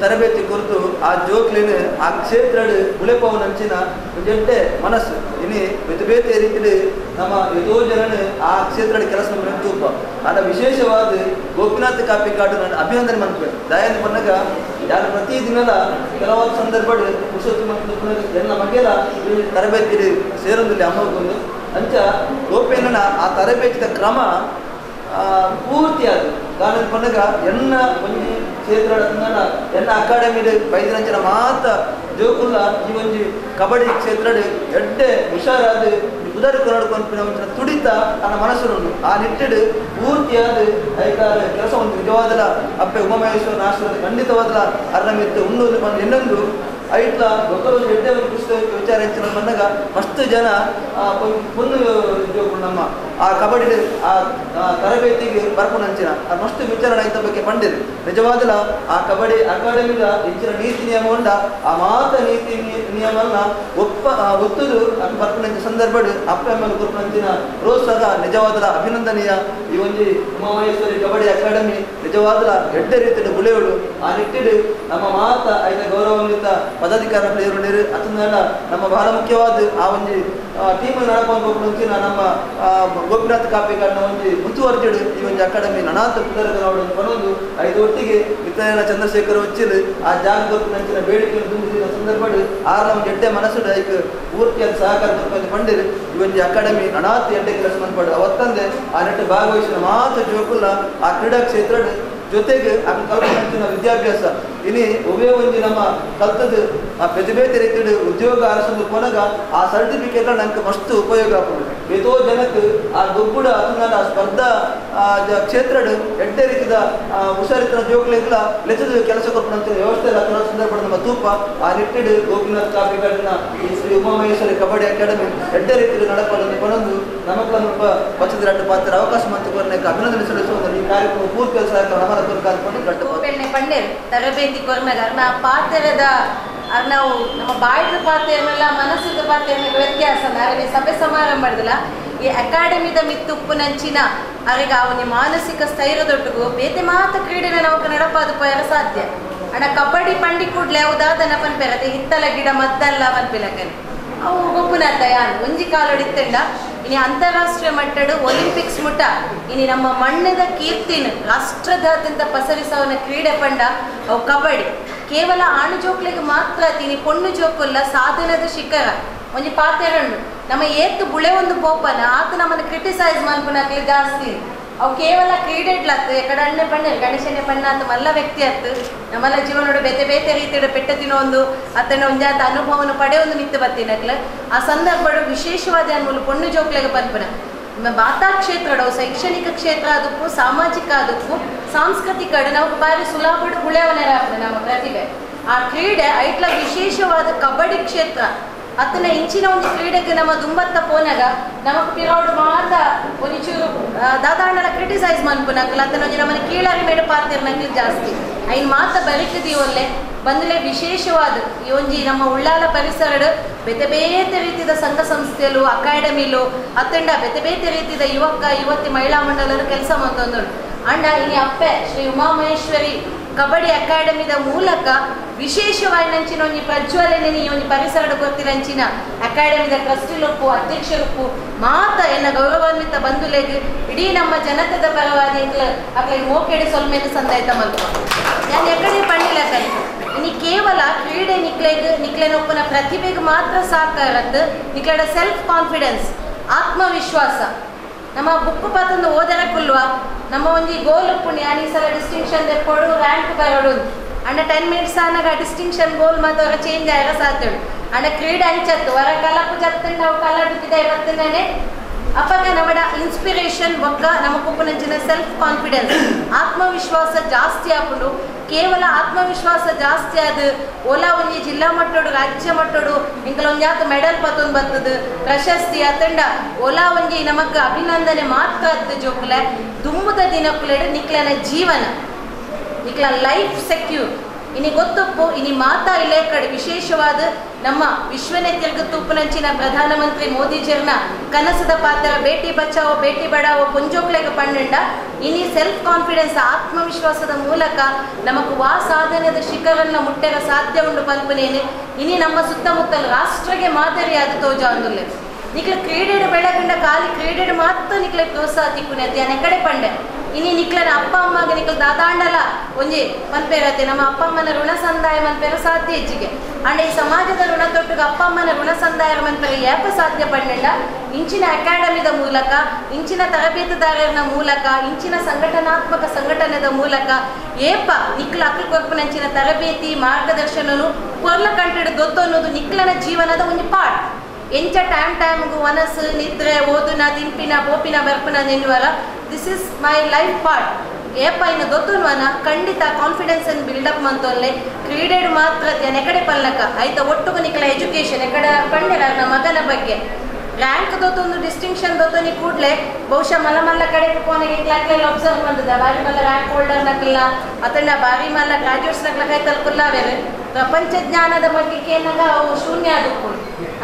ತರಬೇತಿ ಕುರಿತು ಆ ಜೋಕ್ಲಿನ ಆ ಕ್ಷೇತ್ರ ಉಳೆಪವನಂಚಿನ ಒಂದೆಡ್ಡೆ ಮನಸ್ಸು ಇನ್ನು ಬೇತೆ ರೀತಿಯಲ್ಲಿ ನಮ್ಮ ಎಷ್ಟೋ ಜನ ಆ ಕ್ಷೇತ್ರ ಕೆಲಸ ತೂಪ ಆದ ವಿಶೇಷವಾದ ಗೋಪಿನಾಥ್ ಕಾಪಿ ಕಾಡು ನಾನು ಅಭಿನಂದನೆ ಮಾಡ್ಬೇಕು ದಯಾನಿ ಬಂದಾಗ ಯಾರು ಪ್ರತಿದಿನದ ಕೆಲವಾದ ಸಂದರ್ಭ ಪುರುಷೋತ್ತಿ ಮತ್ತು ಎಲ್ಲ ಮಗೆಲ್ಲ ತರಬೇತಿ ಸೇರೊಂದಿಲ್ಲ ಅಮ್ಮಗೊಂದು ಅಂಚ ಗೋಪಿಯನ್ನ ಆ ತರಬೇತಿದ ಕ್ರಮ ಪೂರ್ತಿಯಾದ ಕಾರಣ ಬಂದಾಗ ಎನ್ನ ಒಂದು ಕ್ಷೇತ್ರ ಎನ್ನ ಅಕಾಡೆಮಿ ಬೈದಿನಂಚಿನ ಮಾತ ಜೋಕುಲ್ಲ ಈ ಒಂಜಿ ಕಬಡ್ಡಿ ಕ್ಷೇತ್ರ ಎಡ್ಡೆ ಹುಷಾರಾದ ಉದರಿ ಕೊರಡ್ಕೊಂಡು ತುಡಿತ ನನ್ನ ಮನಸ್ಸು ಆ ನಿಟ್ಟಿಡು ಪೂರ್ತಿಯಾದ ಐದಾರು ಕೆಲಸ ಒಂದು ನಿಜವಾದ ಅಪ್ಪೆ ಉಮಾಮಹೇಶ್ವರನ ಆಶ್ರಮದ ಖಂಡಿತವಾದ ಅರ್ಣಮಿತ್ತು ಉಣ್ಣು ಬಂದು ಇನ್ನೊಂದು ಐಟ್ಲ ಗೊತ್ತಲು ಎಡ್ಡೆ ಪುಸ್ತಕ ವಿಚಾರ ಹೆಚ್ಚಿನ ಬಂದಾಗ ಮಸ್ತ್ ಜನ ಪುನ್ನು ಜೋಗಳು ನಮ್ಮ ಆ ಕಬಡ್ಡಿ ಆ ತರಬೇತಿಗೆ ಬರ್ಕೊಂಡು ಹಂಚಿನ ಅದು ಮಸ್ತ್ ವಿಚಾರಣೆ ಐತ ಬಗ್ಗೆ ಪಂಡಿರು ನಿಜವಾದಲ ಆ ಕಬಡ್ಡಿ ಅಕಾಡೆಮಿದ ಹೆಚ್ಚಿನ ನೀತಿ ನಿಯಮಗೊಂಡ ಆ ಮಾತ ನೀತಿ ನಿಯಮವನ್ನ ಒತ್ತುದು ಅದು ಬರ್ಕೊಂಡು ಸಂದರ್ಭ ಅಪ್ಪ ಎಮ್ಮಲ್ ಗುರುಪಂಚಿನ ಪ್ರೋತ್ಸಾಹ ನಿಜವಾದಲ ಅಭಿನಂದನೀಯ ಈ ಒಂದು ಉಮಾಮಹೇಶ್ವರಿ ಕಬಡ್ಡಿ ಅಕಾಡೆಮಿ ನಿಜವಾದಲ ಎಡ್ಡೆ ರೀತಿಯ ಬುಲೆಗಳು ಆ ನಿಟ್ಟಿಡು ನಮ್ಮ ಮಾತ ಐದ ಗೌರವಾನ್ವಿತ ಪದಾಧಿಕಾರಿಗಳು ಇವರು ಅದನ್ನೆಲ್ಲ ನಮ್ಮ ಬಹಳ ಮುಖ್ಯವಾದ ಆ ಒಂದು ಟೀಮ್ ನಡ್ಕೊಂಡು ನಮ್ಮ ಗೋಪಿನಾಥ್ ಕಾಪಿಗಳನ್ನ ಒಂದು ಮುಂದುವರ್ಜಿಡು ಈ ಒಂದು ಅಕಾಡೆಮಿ ನನಾಥ ಪುನರ್ಗನವರು ಬರೋದು ಐದು ಒಟ್ಟಿಗೆ ಮಿತ್ರನ ಚಂದ್ರಶೇಖರ್ ಹೊಚ್ಚಿಲು ಆ ಜಾಗ ಗೋಪಿನಂಚಿನ ಬೇಡಿಕೆಯನ್ನು ತುಂಬಿಸಿದ ಸಂದರ್ಭ ಆರು ನಮ್ಮ ಎಡ್ಡೆ ಮನಸ್ಸು ಐಕ್ ಪೂರ್ತಿಯಾದ ಸಹಕಾರ ಬರ್ಕೊಂಡು ಪಂಡಿರು ಈ ಒಂದು ಅಕಾಡೆಮಿ ನನಾಥ ಎಡ್ಡೆ ಕೆಲಸ ಮಾಡ್ಬಾರ್ದು ಅವತ್ತಂದೆ ಆ ನೆಟ್ಟು ಭಾಗವಹಿಸಿದ ಮಾತ್ರ ಜೋಕುಲ್ಲ ಆ ಕ್ರೀಡಾ ಕ್ಷೇತ್ರ ಜೊತೆಗೆ ಅದು ಕಲ್ಪನಂಚಿನ ವಿದ್ಯಾಭ್ಯಾಸ ಇನಿ ಒಬ್ಬೇ ಒಂದು ನಮ್ಮ ಕಲ್ತದ್ದು ಆ ಬೇತೆ ಬೇತೆ ರೀತಿಯ ಉದ್ಯೋಗ ಅರಸಂದು ಕೊನಗ ಆ ಸರ್ಟಿಫಿಕೇಟ್ ನಂಗೆ ಮಸ್ತ್ ಉಪಯೋಗ ಆಗ್ಬೋದು ಬೇತೋ ಜನಕ್ಕೆ ಆ ದೊಡ್ಡ ಅದನ್ನ ಸ್ಪರ್ಧಾ ಕ್ಷೇತ್ರ ಎಡ್ಡೆ ರೀತಿಯ ಹುಷಾರಿತನ ಜೋಕ್ಲೆಲ್ಲ ಲೆಚ್ಚದ ಕೆಲಸ ಕೊಡ್ಕೊಂಡ ವ್ಯವಸ್ಥೆ ಎಲ್ಲ ಕೆಲಸ ಸಂದರ್ಭ ನಮ್ಮ ತೂಪ ಆ ನಿಟ್ಟಿಡು ಗೋಪಿನಾಥ್ ಕಾಪಿಗಳನ್ನ ಈ ಶ್ರೀ ಉಮಾಮಹೇಶ್ವರಿ ಕಬಡ್ಡಿ ಅಕಾಡೆಮಿ ಎಡ್ಡೆ ರೀತಿಯ ನಡಪಡನ್ನು ಕೊನೊಂದು ನಮಕ್ಕೊಂದು ಬಚ್ಚದ ರಟ್ಟು ಪಾತ್ರ ಅವಕಾಶ ಮತ್ತು ಕೊರನೆಗೆ ಅಭಿನಂದನೆ ಸಲ್ಲಿಸುವುದು ಈ ಕಾರ್ಯಕ್ರಮ ಪೂರ್ತಿ ಸಹಕಾರ ನಮನ ಕೊರಕಾಲ್ಕೊಂಡು ಗಟ್ಟು ಪಂಡೇರು ತರಬೇತಿ ಕೊರ್ನಾಗ ಅರ್ನ ಪಾತ್ರದ ನಾವು ನಮ್ಮ ಬಾಯಿದ ಪಾತ್ರೆಯನ್ನೆಲ್ಲ ಮನಸ್ಸಿದ ಪಾತ್ರೆಯನ್ನೆಲ್ಲ ವ್ಯತ್ಯಾಸ ಅರಗೆ ಸಭೆ ಸಮಾರಂಭದಲ್ಲ ಈ ಅಕಾಡೆಮಿದ ಮಿತ್ತುಪ್ಪುನಂಚಿನ ಅರೆಗ ಅವನಿ ಮಾನಸಿಕ ಸ್ಥೈರ್ಯದೊಟ್ಟಿಗೂ ಬೇತೆ ಮಾತ ಕ್ರೀಡೆನ ನಾವು ನಡಪಾದ ಪೋಯರ ಸಾಧ್ಯ ಅಣ್ಣ ಕಬಡ್ಡಿ ಪಂಡಿ ಕೂಡ್ಲೆ ಯಾವುದಾದ ಪನ್ಪೆರತೆ ಹಿತ್ತಲ ಗಿಡ ಮದ್ದಲ್ಲ ಪನ್ಪಿಲಕನೆ ಅವು ಗೊಬ್ಬುನತ್ತ ಯಾನ್ ಒಂಜಿ ಕಾಲೊಡಿತ್ತಂಡ ಇನಿ ಅಂತಾರಾಷ್ಟ್ರೀಯ ಮಟ್ಟದ ಒಲಿಂಪಿಕ್ಸ್ ಮುಟ್ಟ ಇನಿ ನಮ್ಮ ಮಣ್ಣದ ಕೀರ್ತಿನ ರಾಷ್ಟ್ರದಾದ್ಯಂತ ಪಸರಿಸವನ ಕ್ರೀಡೆ ಪಂಡ ಅವು ಕಬಡ್ಡಿ ಕೇವಲ ಆಣು ಜೋಕ್ಲಿಗೆ ಮಾತ್ರ ತಿನಿ ಪೊಣ್ಣು ಜೋಕುಲ್ಲ ಸಾಧನದ ಶಿಖರ ಒಂಜಿ ಪಾತ್ರೆಗಂಡು ನಮ್ಮ ಏತ್ತು ಬುಳೆ ಒಂದು ಪೋಪನ ಆತ ನಮ್ಮನ್ನು ಕ್ರಿಟಿಸೈಸ್ ಮಾಡ್ಕೊಳಕ್ಕೆ ಜಾಸ್ತಿ ಅವು ಕೇವಲ ಕ್ರೀಡೆಡ್ಲತ್ತು ಎಕಡೆ ಅಣ್ಣೆ ಪಣ್ಣೆ ಗಣೇಶನೆ ಪಣ್ಣ ಅಂತ ಮಲ್ಲ ವ್ಯಕ್ತಿ ಅತ್ತು ನಮ್ಮಲ್ಲ ಜೀವನೋಡು ಬೇತೆ ಬೇತೆ ರೀತಿಯ ಪೆಟ್ಟ ತಿನ್ನೊಂದು ಅತನ ಒಂಜಾತ ಅನುಭವನ ಪಡೆಯೊಂದು ಮಿತ್ತು ಬತ್ತಿನಕ್ಲ ಆ ಸಂದರ್ಭಗಳು ವಿಶೇಷವಾದ ಅನ್ಮೂಲ ಪೊಣ್ಣು ಜೋಕ್ಲೆಗೆ ಪನ್ಪನ ಮಾತಾ ಕ್ಷೇತ್ರವು ಶೈಕ್ಷಣಿಕ ಕ್ಷೇತ್ರ ಅದಕ್ಕೂ ಸಾಮಾಜಿಕ ಅದಕ್ಕೂ ಸಾಂಸ್ಕೃತಿಕ ನಾವು ಬಾರಿ ಸುಲಭ ಗುಳೆಯವನರ ನಮ್ಮ ಪ್ರತಿಭೆ ಆ ಕ್ರೀಡೆ ಐಟ್ಲ ವಿಶೇಷವಾದ ಕಬಡ್ಡಿ ಕ್ಷೇತ್ರ ಅತನ ಇಂಚಿನ ಒಂದು ಕ್ರೀಡೆಗೆ ನಮ್ಮ ದುಂಬತ್ತ ಪೋನಾಗ ನಮಕ್ ಪಿರೌಡ್ ಮಾತ ಒಂಚೂರು ದಾದಾಂಡಲ ಕ್ರಿಟಿಸೈಸ್ ಮನ್ಪುನಕ್ಲ ಅತನ ಒಂಜಿ ನಮ್ಮನ್ನ ಕೀಳಾಗಿ ಮೇಡ ಪಾರ್ತಿರ್ನಕ್ಲಿ ಜಾಸ್ತಿ ಐನ್ ಮಾತ ಬರಿಕದಿ ಒಲ್ಲೆ ಬಂದಲೆ ವಿಶೇಷವಾದ ಈ ಒಂಜಿ ನಮ್ಮ ಉಳ್ಳಾಲ ಪರಿಸರ ಬೇತೆ ಬೇತೆ ರೀತಿಯ ಸಂಘ ಸಂಸ್ಥೆಲು ಅಕಾಡೆಮಿಲು ಅತ್ತಂಡ ಬೇತೆ ಬೇತೆ ರೀತಿಯ ಯುವತಿ ಮಹಿಳಾ ಮಂಡಲರು ಕೆಲಸ ಮಾಡ್ತಂದು ಅಂಡ ಇನಿ ಅಪ್ಪೆ ಶ್ರೀ ಉಮಾಮಹೇಶ್ವರಿ ಕಬಡ್ಡಿ ಅಕಾಡೆಮಿದ ಮೂಲಕ ವಿಶೇಷವಾಗಿ ನಂಚಿನ ಒಂಜಿ ಪ್ರಜ್ವಲನೆ ಈ ಒಂಜಿ ಪರಿಸರದ ಗೊತ್ತಿರಂಚಿನ ಅಕಾಡೆಮಿದ ಟ್ರಸ್ಟಿಲೊಪ್ಪು ಅಧ್ಯಕ್ಷರೊಪ್ಪು ಮಾತ ಎನ್ನ ಗೌರವಾನ್ವಿತ ಬಂಧುಲೆಗ್ ಇಡೀ ನಮ್ಮ ಜನತದ ಪರವಾದಿ ಅಕ್ಲೆ ಮೋಕೆಡೆ ಸೊಲ್ಮೇಲೆ ಸಂದಾಯ್ತ ಮಲ್ಪ ನಾನು ಎಕಡೆ ಪಣ್ಣಿಲಕ್ಕನೆ ಇನಿ ಕೇವಲ ಕ್ರೀಡೆ ನಿಕ್ಲೆನೊಪ್ಪನ ಪ್ರತಿಭೆಗೆ ಮಾತ್ರ ಸಾಕಾರತ್ ನಿಕ್ಲೆಡ ಸೆಲ್ಫ್ ಕಾನ್ಫಿಡೆನ್ಸ್ ಆತ್ಮವಿಶ್ವಾಸ ನಮ್ಮ ಬುಕ್ಕು ಪಾತಂದು ಓದರ ಕುಲ್ವ ನಮ್ಮ ಒಂಜಿ ಗೋಲ್ ಉಪ್ಪುಂಡು ಯಾನ್ ಈ ಸಲ ಡಿಸ್ಟಿಂಕ್ಷನ್ ತೆಕ್ಕೊಡು ರ್ಯಾಂಕ್ ಬರೋಡು ಅಂಡ 10 ಮಿನಿಟ್ಸ್ ಆನಾಗ ಡಿಸ್ಟಿಂಕ್ಷನ್ ಗೋಲ್ ಮತ್ತು ಅವರ ಚೇಂಜ್ ಆಗ ಸಾತೇಳು ಅಂಡ ಕ್ರೀಡೆ ಅಂಚತ್ತು ಹೊರ ಕಲಪು ಜತ್ತಂಡು ಅವು ಕಲಾಡುತ್ತಿದ್ದ ಇವತ್ತಿನೇ ಅಪ್ಪಾಗ ನಮ್ಮ ಇನ್ಸ್ಪಿರೇಷನ್ ಬೊಕ್ಕ ನಮ್ಮ ಕುಪ್ಪುನಂಚಿನ ಸೆಲ್ಫ್ ಕಾನ್ಫಿಡೆನ್ಸ್ ಆತ್ಮವಿಶ್ವಾಸ ಜಾಸ್ತಿ ಆಪುಂಡು ಕೇವಲ ಆತ್ಮವಿಶ್ವಾಸ ಜಾಸ್ತಿ ಆದ ಓಲಾ ಒಂಜಿ ಜಿಲ್ಲಾ ಮಟ್ಟೋಡು ರಾಜ್ಯ ಮಟ್ಟೋಡು ಇಂಕಲ ಒಂಜಾತ ಮೆಡಲ್ ಪತ್ತೊಂದು ಬರ್ತದ ಪ್ರಶಸ್ತಿ ಅತಂಡ ಓಲಾ ಒಂಜಿ ನಮಕ್ ಅಭಿನಂದನೆ ಮಾತ್ರ ಅದ್ದು ಜೋಕ್ಲೆ ದುಂಬುದ ದಿನಕ್ಕುಲೆಡು ನಿಕ್ಲನ ಜೀವನ ನಿಕ್ಲ ಲೈಫ್ ಸೆಕ್ಯೂರ್ ಇನಿ ಗೊತ್ತುಪ್ಪು ಇನಿ ಮಾತಾ ಇಲ್ಲೇ ಕಡೆ ವಿಶೇಷವಾದ ನಮ್ಮ ವಿಶ್ವನೆತ್ತಿರ್ಗ ತುಪ್ಪುನಂಚಿನ ಪ್ರಧಾನಮಂತ್ರಿ ಮೋದಿಜಿಯರ್ನ ಕನಸದ ಪಾತ್ರ ಬೇಟಿ ಬಚಾವೋ ಬೇಟಿ ಬಡಾವೋ ಪುಂಜೋಕ್ಲೆಗೆ ಪಂಡ ಇನಿ ಸೆಲ್ಫ್ ಕಾನ್ಫಿಡೆನ್ಸ್ ಆತ್ಮವಿಶ್ವಾಸದ ಮೂಲಕ ನಮకు ಸಾಧನೆದ ಶಿಖರನ್ನ ಮುಟ್ಟೆರ ಸಾಧ್ಯ ಉಂಡು ಪಲ್ಪನೇನೆ ಇನಿ ನಮ್ಮ ಸುತ್ತಮುತ್ತಲ ರಾಷ್ಟ್ರಗೆ ಮಾದರಿಯಾದ ತೋಜ ಅಂದುಲ್ಲೆ ನಿಕ್ಲ ಕ್ರೀಡೆಡ್ ಬೆಳಗಂಡ ಖಾಲಿ ಕ್ರೀಡೆಡ್ ಮಾತ್ರ ನಿಕ್ಲೆ ಪ್ರೋತ್ಸಾಹ ತಿಕ್ಕುನೆ ಅದ್ಯಾನ ಕಡೆ ಪಂಡೆ ಇನಿ ನಿಕ್ಲನ ಅಪ್ಪ ಅಮ್ಮಗೆ ನಿಕ್ಲ ದಾದಾಂಡಲ ಒಂಜಿ ಮನ್ಪೇರತ್ತೆ ನಮ್ಮ ಅಪ್ಪ ಅಮ್ಮನ ಋಣ ಸಂದಾಯ ಮನ್ಪೇರ ಸಾಧ್ಯ ಹೆಚ್ಚಿಗೆ ಅಂಡ್ ಈ ಸಮಾಜದ ಋಣ ತೊಟ್ಟಿಗೆ ಅಪ್ಪ ಅಮ್ಮನ ಋಣ ಸಂದಾಯ ಮನ್ಪೇರ ಏಪ ಸಾಧ್ಯ ಪಂಡ ಇಂಚಿನ ಅಕಾಡೆಮಿದ ಮೂಲಕ ಇಂಚಿನ ತರಬೇತುದಾರರ ಮೂಲಕ ಇಂಚಿನ ಸಂಘಟನಾತ್ಮಕ ಸಂಘಟನೆದ ಮೂಲಕ ಏಪ ನಿಕ್ಲ ಅಕ್ಲ ಕೊರ್ಪುನಂಚಿನ ತರಬೇತಿ ಮಾರ್ಗದರ್ಶನನು ಕೊರ್ಲ ಕಂಟಿಡು ದೊತ್ತು ಅನ್ನೋದು ನಿಕ್ಲನ ಜೀವನದ ಒಂದು ಪಾರ್ಟ್ ಎಂಚ ಟೈಮ್ಗೂ ಮನಸ್ಸು ನಿದ್ರೆ ಓದುನ ತಿಂಪಿನ ಬೋಪಿನ ಬರ್ಪನ ಎನ್ನುವರ this is my life part ಏಪ ಇನ್ನು ದೊತ್ತುನ್ವನ ಖಂಡಿತ ಕಾನ್ಫಿಡೆನ್ಸ್ ಅನ್ನು ಬಿಲ್ಡಪ್ ಮಂತೊಲ್ಲೆ ಕ್ರೀಡೆಡ್ ಮಾತ್ರ ನೆಕಡೆ ಪಲ್ಲಕ ಆಯ್ತಾ ಒಟ್ಟುಗು ನಿಕ್ಲ ಎಜುಕೇಶನ್ ಎಕಡೆ ಪಂಡಿರ ನಮ್ಮ ಮಗನ ಬಗ್ಗೆ ರ್ಯಾಂಕ್ ದೊತ್ತೊಂದು ಡಿಸ್ಟಿಂಕ್ಷನ್ ದೊತ್ತೊನಿ ಕೂಡಲೇ ಬಹುಶಃ ಮಲ್ಲ ಕಡೆ ಕೊನೆಗೆ ಕ್ಲಾಕ್ಲೆಲ್ಲ ಅಬ್ಸರ್ವ್ ಬಂದಿದೆ ಬಾರಿ ಮಲ್ಲ ರ್ಯಾಂಕ್ ಹೋಲ್ಡರ್ ನಕಲ್ಲ ಅತಂಡ ಬಾರಿ ಮಲ್ಲ ಗ್ರಾಜ್ಯುಯೇಟ್ಸ್ ನಕಲ ಕೈ ತಲುಪಲ್ಲ ಬೇರೆ ಪ್ರಪಂಚ ಜ್ಞಾನದ ಬಗ್ಗೆ ಏನಾಗ ಅವು ಶೂನ್ಯ ಆದಕ್ಕೂ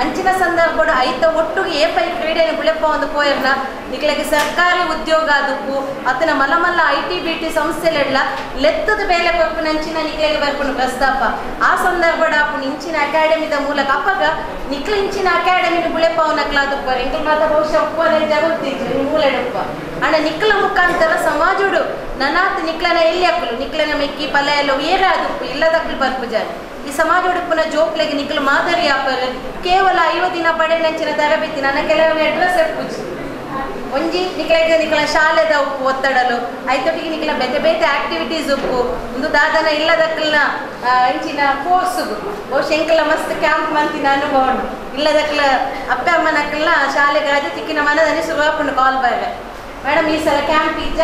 ಅಂಚಿನ ಸಂದರ್ಭ ಐತ ಒಟ್ಟಿಗೆ ಏಪೈ ಕ್ರೀಡೆಯನ್ನು ಬಿಳಪ ಒಂದು ಪೋಯರ್ನ ನಿಕ್ಲೆಗೆ ಸರ್ಕಾರಿ ಉದ್ಯೋಗ ಅದಕ್ಕೂ ಅತನ ಮಲ್ಲ IT BT ಸಂಸ್ಥೆಲೆಲ್ಲ ಲೆತ್ತದ ಬೇಲೆ ಕೊರ್ಪುನ ಅಂಚಿನ ನಿಕ್ಲೆಗೆ ಬರ್ಪುನ ಪ್ರಸ್ತಾಪ ಆ ಸಂದರ್ಭದ ಅಪ್ಪು ಇಂಚಿನ ಅಕಾಡೆಮಿದ ಮೂಲಕ ಅಪ್ಪಗ ನಿಕ್ಲ ಇಂಚಿನ ಅಕಾಡೆಮಿನ ಬಿಳಪ ಅವನಕ್ಲಾದಪ್ಪ ಎಂಕಲ್ ಮಾತ ಬಹುಶಃ ಉಪ್ಪನೆ ಜಗುತ್ತಿದ್ರು ಮೂಲೆಡಪ್ಪ ಅಣ್ಣ ನಿಕ್ಲ ಮುಖಾಂತರ ಸಮಾಜುಡು ನನಾತ್ ನಿಕ್ಲನ ಎಲ್ಲಿ ಹಾಕಲು ನಿಕ್ಲನ ಮೆಕ್ಕಿ ಪಲ ಎಲ್ಲ ಏರ ಅದಪ್ಪು ಇಲ್ಲದಕ್ಕಲು ಬರ್ಪು ಜಾರಿ ಈ ಸಮಾಜ ಉಡುಪಿನ ಜೋಕ್ಲೆಗೆ ನಿಕ್ಲು ಮಾದರಿ ಆಪರು ಕೇವಲ 5 ದಿನ ಪಡೆ ನೆಂಚಿನ ತರಬೇತಿ ನನ್ನ ಕೆಲವೊಂದು ಅಡ್ರೆಸ್ ಎಪ್ಪುಜಿ ಒಂಜಿ ನಿಕ್ಲ ಶಾಲೆದ ಉಪ್ಪು ಒತ್ತಡಲು ಐತೊಟ್ಟಿಗೆ ನಿಕ್ಲ ಬೇತೆ ಆಕ್ಟಿವಿಟೀಸ್ ಉಪ್ಪು ಒಂದು ದಾದನ ಇಲ್ಲದಕ್ಕಲ್ನ ಇಂಚಿನ ಕೋರ್ಸ್ಗು ಬಹುಶಃ ಎಂಕಲ ಮಸ್ತ್ ಕ್ಯಾಂಪ್ ಮಂತಿನ ಅನುಭವ ಇಲ್ಲದಕ್ಕಲ ಅಪ್ಪ ಅಮ್ಮನಕ್ಕಲ್ನ ಶಾಲೆಗೆ ರಜೆ ತಿಕ್ಕಿನ ಮನದಲ್ಲಿ ಶುರುವಾಪುಂಡು ಕಾಲ್ ಬಾರೆ ಮೇಡಮ್ ಈ ಸಲ ಕ್ಯಾಂಪ್ ಇಜ್ಜ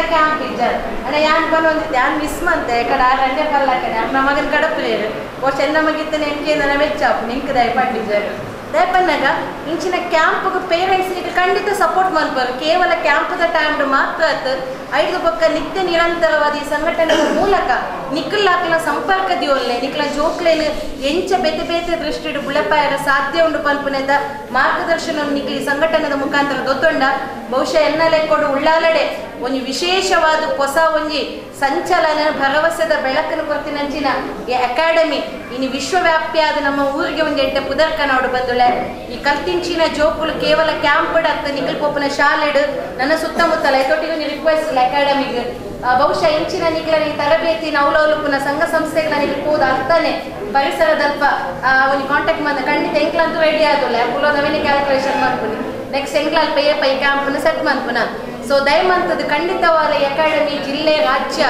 ಅಣ್ಣ ಯಾನ್ ಬಂದೊಂದಿದ್ದೆ ಯಾನ್ ಮಿಸ್ ಮಂತೆ ಕಡೆ ರಂಡೆ ಪಲ್ಲಕ್ಕನೆ ನಮ್ಮ ಮಗನ ಕಡಪ್ಲೇರು ಓ ಚೆನ್ನಮ್ಮಗಿತ್ತನೆ ಎಂಕೆ ನನ್ನ ವೆಚ್ಚಾಪು ನಿಂಕ ದಯಪಟ್ಟಿದ್ದಾರೆ ದಯಪನ್ನಾಗ ಇಂಚಿನ ಕ್ಯಾಂಪ್ಗೆ ಪೇರೆಂಟ್ಸ್ಗೆ ಖಂಡಿತ ಸಪೋರ್ಟ್ ಮಾಡ್ಬಾರ್ದು ಕೇವಲ ಕ್ಯಾಂಪದ ಟೈಮ್ ಮಾತ್ರ ಐದು ಪಕ್ಕ ನಿತ್ಯ ನಿರಂತರವಾದ ಈ ಸಂಘಟನೆಗಳ ಮೂಲಕ ನಿಕ್ಲಾಕ್ಲ ಸಂಪರ್ಕದಿ ಒಲ್ಲೆ ನಿಕ್ಲ ಜೋಕ್ಲೇನು ಎಂಚ ಬೇತೆ ದೃಷ್ಟಿಡು ಬುಳಪಾಯರ ಸಾಧ್ಯ ಉಂಡು ಪಲ್ಪನೆದ ಮಾರ್ಗದರ್ಶನವನ್ನು ನಿಕ್ಲಿ ಸಂಘಟನೆದ ಮುಖಾಂತರ ದೊತ್ತೊಂಡ ಬಹುಶಃ ಎನ್ನಲೆ ಕೊಡು ಉಳ್ಳಾಲಡೆ ಒಂದು ವಿಶೇಷವಾದ ಹೊಸ ಒಂಜಿ ಸಂಚಲನ ಭರವಸೆದ ಬೆಳಕನ್ನು ಕೊರ್ತಿನಂಚಿನ ಈ ಅಕಾಡೆಮಿ ಇನ್ನು ವಿಶ್ವವ್ಯಾಪಿಯಾದ ನಮ್ಮ ಊರಿಗೆ ಒಂದು ಎಡ್ಡೆ ಪುದರ್ಕ ನೋಡು ಬಂದುಳೆ ಈ ಕಲ್ತಿಂಚಿನ ಜೋಕುಲು ಕೇವಲ ಕ್ಯಾಂಪ್ ಅತ್ತ ನಿಖಲ್ ಪೋಪನ ಶಾಲೆಡು ನನ್ನ ಸುತ್ತಮುತ್ತಲ ಐತೊಟ್ಟಿಗೂ ರಿಕ್ವೆಸ್ಟ್ ಅಕಾಡೆಮಿಗೆ ಬಹುಶಃ ಇಂಚಿನ ನಿಕ್ಲ ಈ ತರಬೇತಿ ನವಲೌಲುಪುನ ಸಂಘ ಸಂಸ್ಥೆಗಳ ನಿಖಲ್ ಹೋದ ಅರ್ಥನೇ ಪರಿಸರದಲ್ಪ ಒಂದು ಕಾಂಟ್ಯಾಕ್ಟ್ ಬಂದ ಖಂಡಿತ ಎಂಕ್ಲಂತೂ ರೆಡಿ ಆದಲ್ಲ ಪುಲೋದವೇನೆ ಕ್ಯಾಲ್ಕುಲೇಷನ್ ಮಾಡ್ತೀನಿ ನೆಕ್ಸ್ಟ್ ಎಂಕ್ಲಲ್ ಪೈ ಕ್ಯಾಂಪನ್ನು ಸೆಟ್ ಮಾಡ್ಪುನ ಸೊ ದಯಮಂತದ್ದು ಖಂಡಿತವಾದ ಅಕಾಡೆಮಿ ಜಿಲ್ಲೆ ರಾಜ್ಯ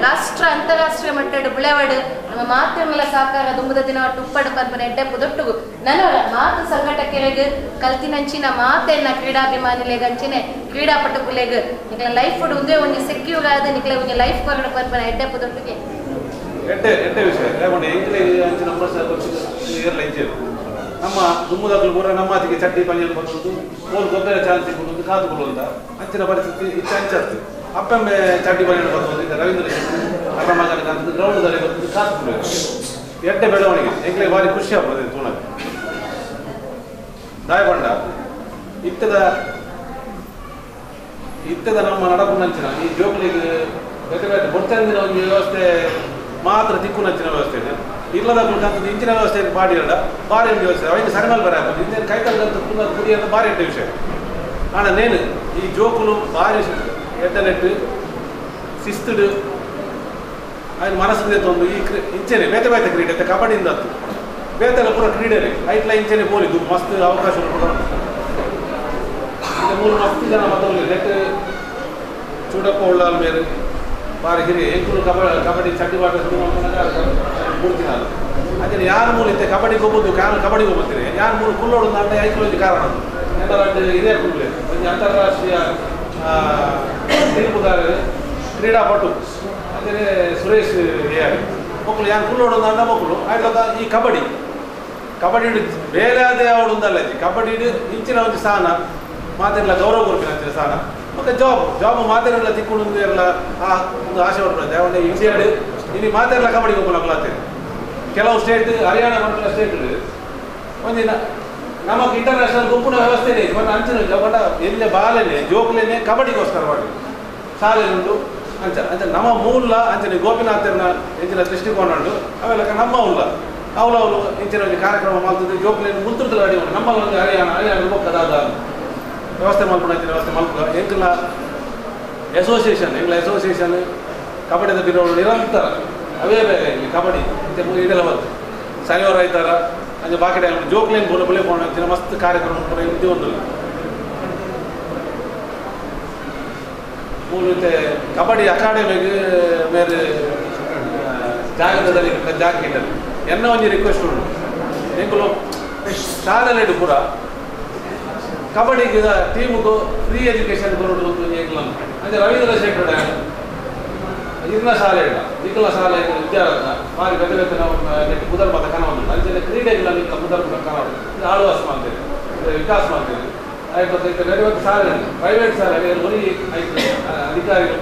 ರಾಷ್ಟ್ರ ಅಂತಾರಾಷ್ಟ್ರೀಯ ಮಟ್ಟದ ಬೆಳವಡು ನಮ್ಮ ಮಾತೃಗಳ ಸಹಕಾರ ದುಂಬದ ದಿನ ಉಪ್ಪಡು ಪರ್ಪನೆ ಎಡ್ಡೆ ಪುದೊಟ್ಟುಗು ನನವರ ಮಾತು ಸಂಘಟಕರಿಗೆ ಕಲ್ತಿನಂಚಿನ ಮಾತೆನ್ನ ಕ್ರೀಡಾಭಿಮಾನಿಲೆಗೆ ಅಂಚಿನ ಕ್ರೀಡಾಪಟುಕುಲೆಗೆ ನಿಕ್ಲ ಲೈಫ್ ಫುಡ್ ಒಂದೇ ಒಂದು ಸೆಕ್ಯೂರ್ ಆದ ನಿಕ್ಲ ಒಂದು ಲೈಫ್ ಕೊರಡು ಪರ್ಪನೆ ಎಡ್ಡೆ ಪುದೊಟ್ಟಿಗೆ ಎಡ್ಡೆ ವಿಷಯ ಯಾಕಂದ್ರೆ ಎಂಕ್ಲೆ ಅಂಚಿನ ನಮ್ಮ ದುಮ್ಮದಾಗಲು ಕೂಡ ನಮ್ಮ ಅತಿಗೆ ಚಟ್ಟಿ ಪಂಜಲು ಬರುವುದು ಓಲ್ ಗೊಬ್ಬರ ಚಾನ್ಸ್ ಸಿಗುವುದು ಕಾದುಕೊಳ್ಳುವಂತ ಅಂಚಿನ ಪರಿಸ್ಥಿತಿ ಇತ್ತು ಅಂಚಾಗ್ತದೆ ಅಪ್ಪಮ್ಮೆ ಚಟ್ಟಿ ಪಂಜಲು ಬರುವುದು ಈಗ ರವೀಂದ್ರ ಅಪ್ಪ ಮಗನಿಗೆ ಅಂತ ಗ್ರೌಂಡ್ದಲ್ಲಿ ಬರುವುದು ಕಾದುಕೊಳ್ಳಬೇಕು ಎಡ್ಡೆ ಬೆಳವಣಿಗೆ ಎಂಕ್ಲೆ ಭಾರಿ ಖುಷಿ ಆಗ್ತದೆ ತೂಣಕ್ಕೆ ದಾಯಗೊಂಡ ಇತ್ತದ ನಮ್ಮ ನಡಪುನಂಚಿನ ಈ ಜೋಕ್ಲಿಗೆ ಬೇರೆ ಬೊತ್ತಂದಿನ ಒಂದು ವ್ಯವಸ್ಥೆ ಮಾತ್ರ ದಿಕ್ಕುನಂಚಿನ ವ್ಯವಸ್ಥೆ ಇದೆ ಇಲ್ಲದ ಕುರಿತಂಥದ್ದು ಇಂಚಿನ ವ್ಯವಸ್ಥೆ ಬಾಡಿಯಲ್ಲ ಬಾರಿ ಒಂದು ವ್ಯವಸ್ಥೆ ಅವರಿಗೆ ಸರಿಮಲ್ ಬರ ಆಗ್ತದೆ ಇಂದಿನ ಕೈಕಲ್ದಂತ ಕುಡಿ ಅಂತ ಬಾರಿ ಎಡ್ಡ ವಿಷಯ ಆಣ ನೇನು ಈ ಜೋಕುಲು ಬಾರಿ ಎಡ್ಡನೆಟ್ಟು ಶಿಸ್ತುಡು ಅದು ಮನಸ್ಸಿಂದ ತಂದು ಈ ಇಂಚೆನೆ ಬೇತೆ ಕ್ರೀಡೆ ಕಬಡ್ಡಿಯಿಂದ ಹತ್ತು ಬೇತೆಲ್ಲ ಪೂರ ಕ್ರೀಡೆನೆ ಐಟ್ಲ ಇಂಚೆನೆ ಬೋಲಿದ್ದು ಮಸ್ತ್ ಅವಕಾಶ ಮೂರು ಮಸ್ತ್ ಜನ ಮತ್ತೊಂದು ನೆಟ್ ಚೂಡಪ್ಪ ಉಳ್ಳಾಲ್ ಮೇಲೆ ಬಾರಿ ಹಿರಿಯ ಎಂಕುಲು ಕಬಡ್ಡಿ ಚಡ್ಡಿ ಬಾಟ ಪೂರ್ತಿ ನಾನು ಅದೇ ಯಾರು ಮೂಲ ಇತ್ತೆ ಕಬಡ್ಡಿಗೆ ಹೋಗ್ಬೋದು ಕಬಡ್ಡಿಗೆ ಹೋಗ್ತೀನಿ ಯಾರು ಮೂರು ಕುಲ್ಲೋಡು ಅಂದ್ರೆ ಐದು ಕಾರಣ ಎಲ್ಲರ ಹಿರಿಯ ಕುಲ್ಲೆ ಒಂದು ಅಂತಾರಾಷ್ಟ್ರೀಯ ತೀರ್ಪುಗಾರರು ಕ್ರೀಡಾಪಟು ಅದೇ ಸುರೇಶ್ ಯಾರು ಮಕ್ಕಳು ಯಾರು ಕುಲ್ಲೋಡು ಅಂದ್ರೆ ಮಕ್ಕಳು ಆಯ್ತದ ಈ ಕಬಡ್ಡಿ ಬೇರೆ ಅದೇ ಅವಳು ಒಂದಲ್ಲ ಕಬಡ್ಡಿ ಇಂಚಿನ ಒಂದು ಸ್ಥಾನ ಮಾತೆಲ್ಲ ಗೌರವ ಕೊಡ್ತೀನಿ ಅಂತಿನ ಸ್ಥಾನ ಮತ್ತೆ ಜಾಬ್ ಮಾತೆಲ್ಲ ತಿಕ್ಕೊಂಡು ಎಲ್ಲ ಒಂದು ಆಸೆ ಹೊರಟದೆ ಅವನೇ ಇಂಡಿಯಾಡು ಇಲ್ಲಿ ಮಾತೆಲ್ಲ ಕಬಡ್ಡಿಗೆ ಹೋಗ್ಲಾಗ್ತೇನೆ ಕೆಲವು ಸ್ಟೇಟ್ ಹರಿಯಾಣ ಮಂಡಲ ಸ್ಟೇಟ್ ಒಂದಿನ ನಮಗೆ ಇಂಟರ್ನ್ಯಾಷನಲ್ ಗುಂಪಿನ ವ್ಯವಸ್ಥೆನೇ ಮತ್ತೆ ಅಂಚಿನ ಬಟ್ ಎಲ್ಲ ಬಾಲೇನೆ ಜೋಕ್ಲೇನೆ ಕಬಡ್ಡಿಗೋಸ್ಕರ ಮಾಡಿ ಶಾಲೆ ಉಂಟು ಅಂಚ ನಮ್ಮ ಮೂಲ ಅಂಚನೆ ಗೋಪಿನಾಥನ ಇಂಚಿನ ದೃಷ್ಟಿಕೋನ ಉಂಟು ಅವೆಲ್ಲ ನಮ್ಮ ಉಲ್ಲ ಅವಳು ಇಂಚಿನ ಒಂದು ಕಾರ್ಯಕ್ರಮ ಮಾಡ್ತಿದ್ದು ಜೋಕ್ಲೇನು ಮುಂತುರ್ದಲ್ಲಿ ಅಡಿ ಉಂಟು ನಮ್ಮ ಒಂದು ಹರಿಯಾಣ ಹೋಗ್ತದಾದ ವ್ಯವಸ್ಥೆ ಮಲ್ಪುಣ ವ್ಯವಸ್ಥೆ ಮಲ್ಪುಗ ಎಂಕಲ್ಲ ಅಸೋಸಿಯೇಷನ್ ಎಂಗ್ಲ ಅಸೋಸಿಯೇಷನ್ ಕಬಡ್ಡಿದ ಬಿರೋಡು ನಿರಂತರ ಅವೇ ಬೇರೆ ಇಲ್ಲಿ ಕಬಡ್ಡಿ ಇದೆಲ್ಲ ಬಂತು ಶನಿವಾರ ಆಯ್ತಾರ ಅಂದರೆ ಬಾಕಿ ಟೈಮ್ ಜೋಕ್ಲೇನ್ ಬೋಲ ಬುಲೆ ಪೋಣ ಅಂಚಿನ ಮಸ್ತ್ ಕಾರ್ಯಕ್ರಮ ಕೂಡ ಇದು ಒಂದು ಮೂಲ ಕಬಡ್ಡಿ ಅಕಾಡೆಮಿಗೆ ಮೇರೆ ಜಾಗದಲ್ಲಿ ಜಾಗ ಇಟ್ಟರು ಎನ್ನ ಒಂದು ರಿಕ್ವೆಸ್ಟ್ ಉಂಟು ಎಂಕುಲು ಶಾಲೆಯಲ್ಲಿ ಪೂರ ಕಬಡ್ಡಿಗೆ ಟೀಮ್ಗೂ ಫ್ರೀ ಎಜುಕೇಷನ್ ಕೊರೋಡು ಒಂದು ಎಂಕ್ಲ ಅಂದರೆ ರವೀಂದ್ರ ಶೇಖರ್ ಡ್ಯಾಮ್ ಇನ್ನ ಶಾಲೆ ಇಲ್ಲ ಈಗಲ ಶಾಲೆ ವಿದ್ಯಾರ್ಥಿ ಬಾರಿ ಬೆದ ಬೆತ್ತ ನಾವು ಮುದಲ್ ಮಾತ ಕನವಲ್ಲ ಅಂಚೆ ಕ್ರೀಡೆಗಳಲ್ಲಿ ಮುದಲ್ ಕನವಲ್ಲ ಇದು ಆಳ್ವಾಸ ಮಾಡ್ತೇವೆ ವಿಕಾಸ ಮಾಡ್ತೇವೆ ಆಯ್ತು ಬೇರೆ ಒಂದು ಶಾಲೆ ಪ್ರೈವೇಟ್ ಶಾಲೆ ಬರೀ ಆಯ್ತು ಅಧಿಕಾರಿಗಳು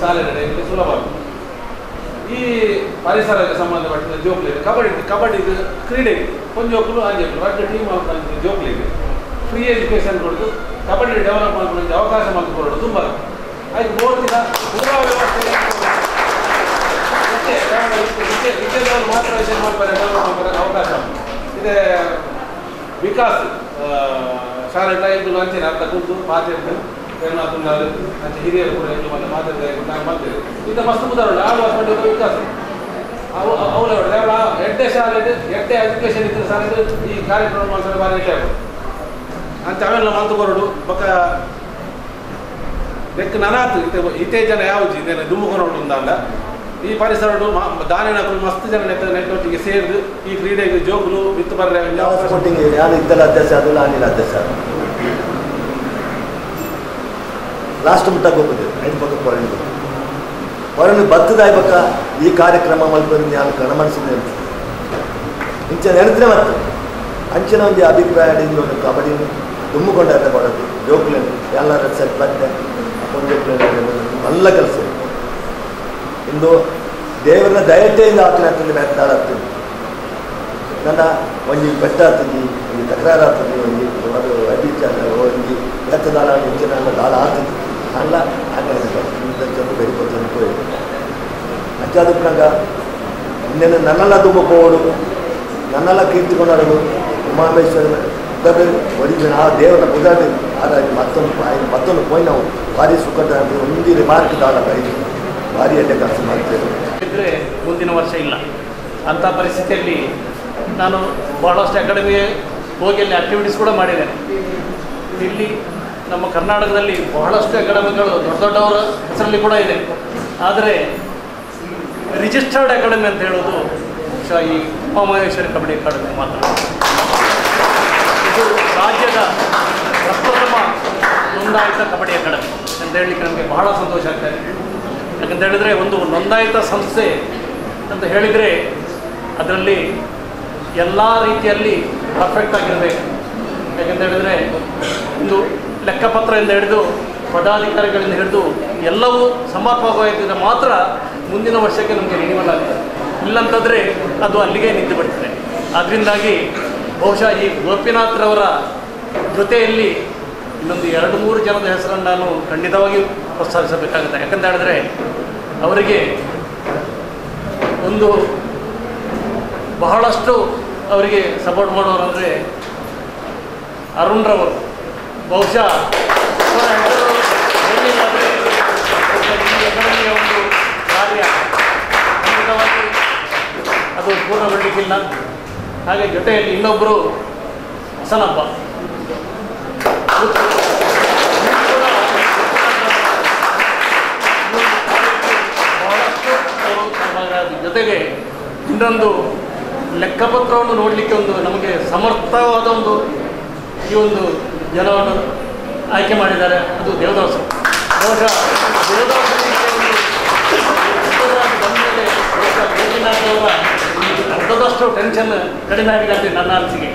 ಶಾಲೆ ನಡೆ ಸುಲಭ ಈ ಪರಿಸರಕ್ಕೆ ಸಂಬಂಧಪಟ್ಟ ಜೋಕ್ಲಿ ಕಬಡ್ಡಿ ಕ್ರೀಡೆ ಕೊಂಜೋಕ್ಲು ಆಂಜೋಕ್ಲು ಒಟ್ಟು ಟೀಮ್ ಜೋಕ್ಲಿಗೆ ಫ್ರೀ ಎಜುಕೇಷನ್ ಕೊಡೋದು ಕಬಡ್ಡಿ ಡೆವಲಪ್ ಮಾಡ್ಕೊಳ್ಳೋದು ಅವಕಾಶ ಮಾಡಿಕೊಡೋದು ತುಂಬ ಆಯ್ತು ಬೋರ್ಡಿನ ಪೂರಾ ವ್ಯವಸ್ಥೆ ವಿದ್ಯೆದವರು ಮಾತ್ರ ಇದನ್ನು ಮಾಡ್ತಾರೆ ಡೆವಲಪ್ ಮಾಡ್ತಾರೆ ಅವಕಾಶ ಇದೆ ವಿಕಾಸ್ ಶಾಲೆ ಇದು ಲಂಚಿನ ಅರ್ಧ ಕೂತು ಮಾತಿರ್ತಾರೆ ಪ್ರೇರಣಾ ತುಂಡಾರು ಅಂಚೆ ಹಿರಿಯರು ಕೂಡ ಇಲ್ಲಿ ಬಂದು ಮಾತಾಡಿದೆ ನಾನು ಮಾಡ್ತೇವೆ ಇಂಥ ಮಸ್ತ್ ಮುದಾರು ಆಳು ಹಾಸ್ಪಿಟಲ್ ವಿಕಾಸ ಅವಳ ಎಡ್ಡೆ ಶಾಲೆ ಎಡ್ಡೆ ಎಜುಕೇಷನ್ ಇದ್ರೆ ಶಾಲೆ ಈ ಕಾರ್ಯಕ್ರಮ ಮಾಡ್ತಾರೆ ಭಾರಿ ಇಷ್ಟ ಆಗೋದು ಅಂತ ಅವೆಲ್ಲ ಮಂತು ಕೊರಡು ಬೊಕ್ಕ ಬೆಕ್ಕ ನನಾತು ಇತೇ ಜನ ಯಾವುದು ಇದೇನು ದುಮ್ಮುಕೊಂಡು ಉಂದಲ್ಲ ಈ ಪರಿಸರ ದಾನಿನ ಮಸ್ತ್ ಜನ ನೆಟ್ಟೊಟ್ಟಿಗೆ ಸೇರಿದು ಈ ಕ್ರೀಡೆಗೆ ಜೋಗುಲು ಬಿತ್ತು ಬರ್ರೆ ಯಾರು ಇದ್ದಲ್ಲ ಅಧ್ಯಕ್ಷ ಅದು ಅನಿಲ್ ಅಧ್ಯಕ್ಷ ಲಾಸ್ಟ್ ಮುಟ್ಟಾಗ ಹೋಗ್ಬೋದು ಐದು ಪಕ್ಕ ಹೊರಗೆ ಬತ್ತದಾಯ ಪಕ್ಕ ಈ ಕಾರ್ಯಕ್ರಮ ಮಲ್ಪದು ನಾನು ಕಣಮಣಿಸಿದೆ ಇಂಚೆ ನೆನೆದ್ರೆ ಮತ್ತೆ ಅಂಚಿನ ಒಂದು ಅಭಿಪ್ರಾಯ ಒಂದು ಕಬಡ್ಡಿ ದುಮ್ಮಿಕೊಂಡ ಕೊಡೋದು ಜೋಕ್ಲೇನು ಎಲ್ಲರ ಸರಿ ಬಟ್ಟೆ ಎಲ್ಲ ಕೆಲಸ ಇಂದು ದೇವರನ್ನ ದಯತೆಯಿಂದ ಆತನ ಹತ್ತಿರ ಬೆಟ್ಟಾಡ್ತೀನಿ ನನ್ನ ಒಂದು ಬೆಟ್ಟ ಆಗ್ತದೆ ಒಂದು ತಕರಾರು ಆಗ್ತದೆ ಒಂದು ಅದು ಅಭಿಚಾರ ಒಂದು ಬೆತ್ತದಾಳ ಹೆಚ್ಚಿನ ದಾಳ ಆಗ್ತದೆ ಅಲ್ಲ ಹಾಗೆ ಚಂದ ಬೆರಿಕೊಳ್ತಾನೆ ಹೋಯ್ತು ಅಂಚಾದಕ್ಕೆ ಇನ್ನೇನು ನನ್ನೆಲ್ಲ ದುಮ್ಮಕೋಡು ನನ್ನೆಲ್ಲ ಕೀರ್ತಿಕೊಂಡಾಡೋದು ಉಮಾಮೇಶ್ವರನ ಒರಿಜಿನ ಆ ದೇವರ ಬುಧಾಡಿ ಹಾಗಾಗಿ ಮತ್ತೊಂದು ಪೋಯ್ ನಾವು ಭಾರಿ ಸುಖದ ಒಂದು ರಿಮಾರ್ಕ್ ದಾಳ ಇದು ಭಾರಿ ಎಡ್ಡೆ ಕೆಲಸ ಮಾಡ್ತೇವೆ ಇದ್ದರೆ ಮುಂದಿನ ವರ್ಷ ಇಲ್ಲ ಅಂಥ ಪರಿಸ್ಥಿತಿಯಲ್ಲಿ ನಾನು ಬಹಳಷ್ಟು ಅಕಾಡೆಮಿಗೆ ಹೋಗಿ ಅಲ್ಲಿ ಆಕ್ಟಿವಿಟೀಸ್ ಕೂಡ ಮಾಡಿದ್ದೇನೆ ಇಲ್ಲಿ ನಮ್ಮ ಕರ್ನಾಟಕದಲ್ಲಿ ಬಹಳಷ್ಟು ಅಕಾಡೆಮಿಗಳು ದೊಡ್ಡ ದೊಡ್ಡವರ ಹೆಸರಲ್ಲಿ ಕೂಡ ಇದೆ ಆದರೆ ರಿಜಿಸ್ಟರ್ಡ್ ಅಕಾಡೆಮಿ ಅಂತ ಹೇಳೋದು ಬಹುಶಃ ಈ ಉಮಾಮಹೇಶ್ವರಿ ಕಬಡ್ಡಿ ಅಕಾಡೆಮಿ ಮಾತ್ರ ಇದು ರಾಜ್ಯದ ಪ್ರಪ್ರಥಮ ನೋಂದಾಯಿತ ಕಬಡ್ಡಿ ಅಕಾಡೆಮಿ ಅಂತ ಹೇಳಲಿಕ್ಕೆ ನಮಗೆ ಬಹಳ ಸಂತೋಷ ಆಗ್ತಾಯಿದೆ ಯಾಕಂತ ಹೇಳಿದರೆ ಒಂದು ನೋಂದಾಯಿತ ಸಂಸ್ಥೆ ಅಂತ ಹೇಳಿದರೆ ಅದರಲ್ಲಿ ಎಲ್ಲ ರೀತಿಯಲ್ಲಿ ಪರ್ಫೆಕ್ಟ್ ಆಗಿರಬೇಕು ಯಾಕಂತ ಹೇಳಿದರೆ ಒಂದು ಲೆಕ್ಕಪತ್ರದಿಂದ ಹಿಡಿದು ಪದಾಧಿಕಾರಿಗಳಿಂದ ಹಿಡಿದು ಎಲ್ಲವೂ ಸಮರ್ಪಕವಾಗಿದ್ದರೆ ಮಾತ್ರ ಮುಂದಿನ ವರ್ಷಕ್ಕೆ ನಮಗೆ ರಿನಿವಲ್ ಆಗ್ತದೆ ಇಲ್ಲಂತಂದರೆ ಅದು ಅಲ್ಲಿಗೆ ನಿಂತು ಬಿಡ್ತದೆ ಅದರಿಂದಾಗಿ ಬಹುಶಃ ಈ ಗೋಪಿನಾಥ್ರವರ ಜೊತೆಯಲ್ಲಿ ಇನ್ನೊಂದು 2-3 ಜನದ ಹೆಸರನ್ನು ನಾನು ಖಂಡಿತವಾಗಿ ಪ್ರೋತ್ಸಾಹಿಸಬೇಕಾಗುತ್ತೆ ಯಾಕಂತ ಹೇಳಿದ್ರೆ ಅವರಿಗೆ ಒಂದು ಬಹಳಷ್ಟು ಅವರಿಗೆ ಸಪೋರ್ಟ್ ಮಾಡೋರು ಅಂದರೆ ಅರುಣ್ರವರು ಬಹುಶಃ ಅವರ ಹೆಸರು ಹೇಳಿಲ್ಲಾದರೆ ಈ ಅಕಾಡೆಮಿಯ ಒಂದು ಕಾರ್ಯ ಖಂಡಿತವಾಗಿ ಅದು ಪೂರ್ಣಗೊಳ್ಳಲಿಕ್ಕಿಲ್ಲ ಹಾಗೆ ಜೊತೆಯಲ್ಲಿ ಇನ್ನೊಬ್ಬರು ಹಸನಪ್ಪ ಜೊತೆಗೆ ಇನ್ನೊಂದು ಲೆಕ್ಕಪತ್ರವನ್ನು ನೋಡಲಿಕ್ಕೆ ಒಂದು ನಮಗೆ ಸಮರ್ಥವಾದ ಒಂದು ಈ ಒಂದು ಜನವನ್ನು ಆಯ್ಕೆ ಮಾಡಿದ್ದಾರೆ ಅದು ದೇವದಾಸರು ಬಹುಶಃ ದೇವದಾಸರಿಗೆ ಬಂದಮೇಲೆ ಬಹುಶಃ ಗೋಪಿನಾಥ್ರವರ ಅರ್ಧದಷ್ಟು ಟೆನ್ಷನ್ ಕಡಿಮೆ ಆಗಿದೆ ಅಂತ ನನ್ನ ಅನಿಸಿಕೆ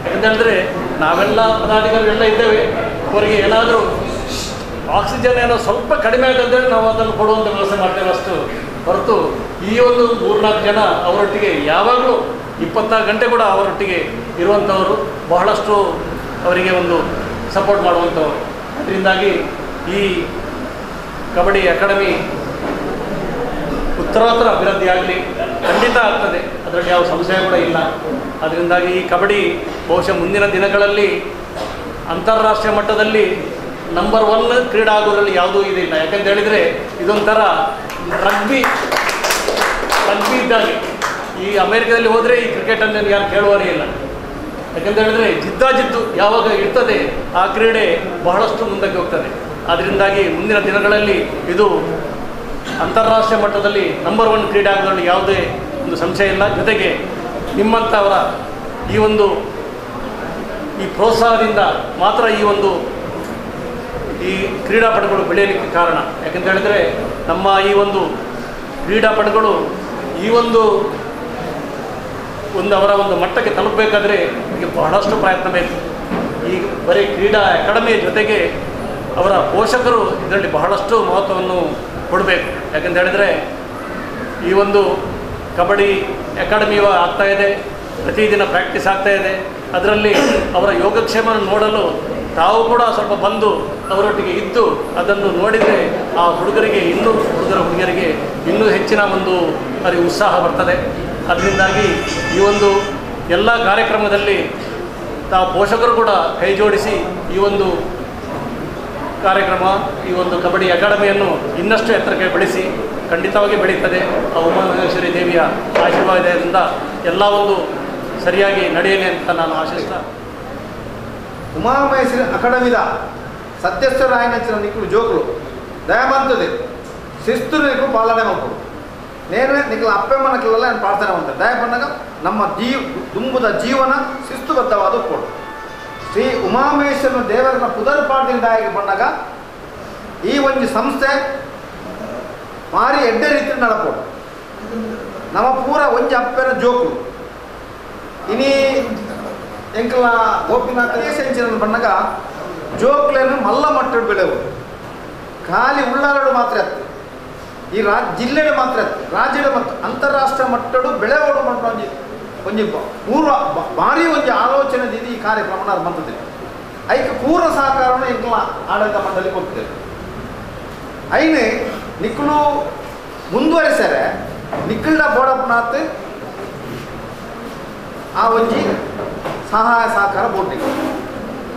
ಯಾಕಂತ ಹೇಳಿದ್ರೆ ನಾವೆಲ್ಲ ಪದಾಧಿಕಾರಿಗಳೆಲ್ಲ ಇದ್ದೇವೆ ಅವರಿಗೆ ಏನಾದರೂ ಆಕ್ಸಿಜನ್ ಏನೋ ಸ್ವಲ್ಪ ಕಡಿಮೆ ಆಗಿದೆ ಅಂತೇಳಿ ನಾವು ಅದನ್ನು ಕೊಡುವಂಥ ವ್ಯವಸ್ಥೆ ಮಾಡ್ತೇವೆ ಅಷ್ಟು ಹೊರತು ಈ ಒಂದು 3-4 ಜನ ಅವರೊಟ್ಟಿಗೆ ಯಾವಾಗಲೂ 24 ಗಂಟೆ ಕೂಡ ಅವರೊಟ್ಟಿಗೆ ಇರುವಂಥವರು ಬಹಳಷ್ಟು ಅವರಿಗೆ ಒಂದು ಸಪೋರ್ಟ್ ಮಾಡುವಂಥವ್ರು ಅದರಿಂದಾಗಿ ಈ ಕಬಡ್ಡಿ ಅಕಾಡೆಮಿ ಉತ್ತರೋತ್ತರ ಅಭಿವೃದ್ಧಿ ಆಗಲಿ ಖಂಡಿತ ಆಗ್ತದೆ ಅದರಲ್ಲಿ ಯಾವ ಸಂಶಯ ಕೂಡ ಇಲ್ಲ ಅದರಿಂದಾಗಿ ಈ ಕಬಡ್ಡಿ ಬಹುಶಃ ಮುಂದಿನ ದಿನಗಳಲ್ಲಿ ಅಂತಾರಾಷ್ಟ್ರೀಯ ಮಟ್ಟದಲ್ಲಿ ನಂಬರ್ 1 ಕ್ರೀಡಾ ಆಗೋದ್ರಲ್ಲಿ ಯಾವುದೂ ಇದಿಲ್ಲ. ಯಾಕಂತ ಹೇಳಿದರೆ ಇದೊಂಥರ ರಗ್ಬಿ ಇದ್ದಾಗೆ. ಈ ಅಮೇರಿಕಾದಲ್ಲಿ ಹೋದರೆ ಈ ಕ್ರಿಕೆಟನ್ನು ಯಾರು ಕೇಳುವವರೇ ಇಲ್ಲ. ಯಾಕಂತ ಹೇಳಿದ್ರೆ ಜಿದ್ದಾಜಿದ್ದು ಯಾವಾಗ ಇರ್ತದೆ ಆ ಕ್ರೀಡೆ ಬಹಳಷ್ಟು ಮುಂದಕ್ಕೆ ಹೋಗ್ತದೆ. ಅದರಿಂದಾಗಿ ಮುಂದಿನ ದಿನಗಳಲ್ಲಿ ಇದು ಅಂತಾರಾಷ್ಟ್ರೀಯ ಮಟ್ಟದಲ್ಲಿ ನಂಬರ್ 1 ಕ್ರೀಡೆ ಆಗೋದ್ರಲ್ಲಿ ಯಾವುದೇ ಒಂದು ಸಂಶಯ ಇಲ್ಲ. ಜೊತೆಗೆ ನಿಮ್ಮಂಥವರ ಈ ಪ್ರೋತ್ಸಾಹದಿಂದ ಮಾತ್ರ ಈ ಕ್ರೀಡಾಪಟುಗಳು ಬೆಳೆಯಲಿಕ್ಕೆ ಕಾರಣ. ಯಾಕಂತ ಹೇಳಿದರೆ ನಮ್ಮ ಕ್ರೀಡಾಪಟುಗಳು ಅವರ ಮಟ್ಟಕ್ಕೆ ತಲುಪಬೇಕಾದ್ರೆ ಈಗ ಬಹಳಷ್ಟು ಪ್ರಯತ್ನ ಬೇಕು. ಈ ಬರೀ ಕ್ರೀಡಾ ಅಕಾಡೆಮಿಯ ಜೊತೆಗೆ ಅವರ ಪೋಷಕರು ಇದರಲ್ಲಿ ಬಹಳಷ್ಟು ಮಹತ್ವವನ್ನು ಕೊಡಬೇಕು. ಯಾಕಂತ ಹೇಳಿದರೆ ಈ ಕಬಡ್ಡಿ ಅಕಾಡೆಮಿ ಆಗ್ತಾ ಇದೆ, ಪ್ರತಿದಿನ ಪ್ರಾಕ್ಟೀಸ್ ಆಗ್ತಾ ಇದೆ. ಅದರಲ್ಲಿ ಅವರ ಯೋಗಕ್ಷೇಮವನ್ನು ನೋಡಲು ತಾವು ಕೂಡ ಸ್ವಲ್ಪ ಬಂದು ಅವರೊಟ್ಟಿಗೆ ಇದ್ದು ಅದನ್ನು ನೋಡಿದರೆ ಆ ಹುಡುಗರಿಗೆ ಹುಡುಗಿಯರಿಗೆ ಇನ್ನೂ ಹೆಚ್ಚಿನ ಉತ್ಸಾಹ ಬರ್ತದೆ. ಅದರಿಂದಾಗಿ ಈ ಎಲ್ಲ ಕಾರ್ಯಕ್ರಮದಲ್ಲಿ ತಾವು ಪೋಷಕರು ಕೂಡ ಕೈ ಜೋಡಿಸಿ ಈ ಕಾರ್ಯಕ್ರಮ ಕಬಡ್ಡಿ ಅಕಾಡೆಮಿಯನ್ನು ಇನ್ನಷ್ಟು ಎತ್ತರಕ್ಕೆ ಬೆಳೆಸಿ ಖಂಡಿತವಾಗಿ ಬೆಳೀತದೆ. ಆ ಉಮಾಮಹೇಶ್ವರಿ ದೇವಿಯ ಆಶೀರ್ವಾದದಿಂದ ಎಲ್ಲ ಸರಿಯಾಗಿ ನಡೆಯಲಿ ಅಂತ ನಾನು ಆಶಿಸ್ತಾ ಉಮಾಮಹೇಶ್ವರಿ ಅಕಾಡೆಮಿದ ಸತ್ಯಸ್ಥರಾಯನಚ್ಚಿನ ನಿಕ್ಕಲು ಜೋಕುಲು ದಯಮಂತದೆ ಶಿಸ್ತು ನಿಕ್ಕಲು ಪಾಲನೆ ಮಾಡ್ಬೋದು. ನೇನು ನಿಕ್ಕಲು ಅಪ್ಪೆಮ್ಮನಕ್ಕೆಲ್ಲ ನಾನು ಪ್ರಾರ್ಥನೆ ಮಾಡ್ತಾರೆ. ದಯ ಬಂದಾಗ ನಮ್ಮ ದುಂಬುದ ಜೀವನ ಶಿಸ್ತುಬದ್ಧವಾದ ಕೊಡು. ಶ್ರೀ ಉಮಾಮಹೇಶ್ವರನ ದೇವರನ್ನ ಪುನರ್ಪಾಠದಿಂದ ಬಂದಾಗ ಈ ಸಂಸ್ಥೆ ಮಾರಿ ಎಡ್ಡೆ ರೀತಿ ನಡಪೋಡು. ನಮ್ಮ ಪೂರ ಅಪ್ಪೆನ ಜೋಕು ಇನಿ ಎಂಕಲ ಗೋಪಿನಾಥ ದೇಶಂಚಿನ ಬಂದಾಗ ಜೋಕ್ಲೇನು ಮಲ್ಲ ಮಟ್ಟಡು ಬೆಳೆವು ಖಾಲಿ ಉಳ್ಳಾರಡು ಮಾತ್ರ ಈ ಜಿಲ್ಲೆಡು ಮಾತ್ರ ರಾಜ್ಯದ ಮತ್ತು ಅಂತಾರಾಷ್ಟ್ರೀಯ ಮಟ್ಟಡು ಬೆಳೆಯೋಡು ಮಟ್ಟ ಪೂರ್ವ ಭಾರಿ ಆಲೋಚನೆ ಈ ಕಾರ್ಯಕ್ರಮ ಬಂದಿದೆ. ಐಕೆ ಪೂರ್ವ ಸಹಕಾರವನ್ನು ಎಂಕಲ ಆಡಳಿತ ಮಂಡಳಿ ಕೊಡ್ತೇವೆ. ಐನೆ ನಿಕ್ಕಲು ಮುಂದುವರಿಸ್ಯಾರೆ ನಿಕ್ಕಲ್ಡ ಬೋಡಪ್ಪನಾಥ್ ಆ ಸಹಾಯ ಸಹಕಾರ ಬೋಟಿಗೆ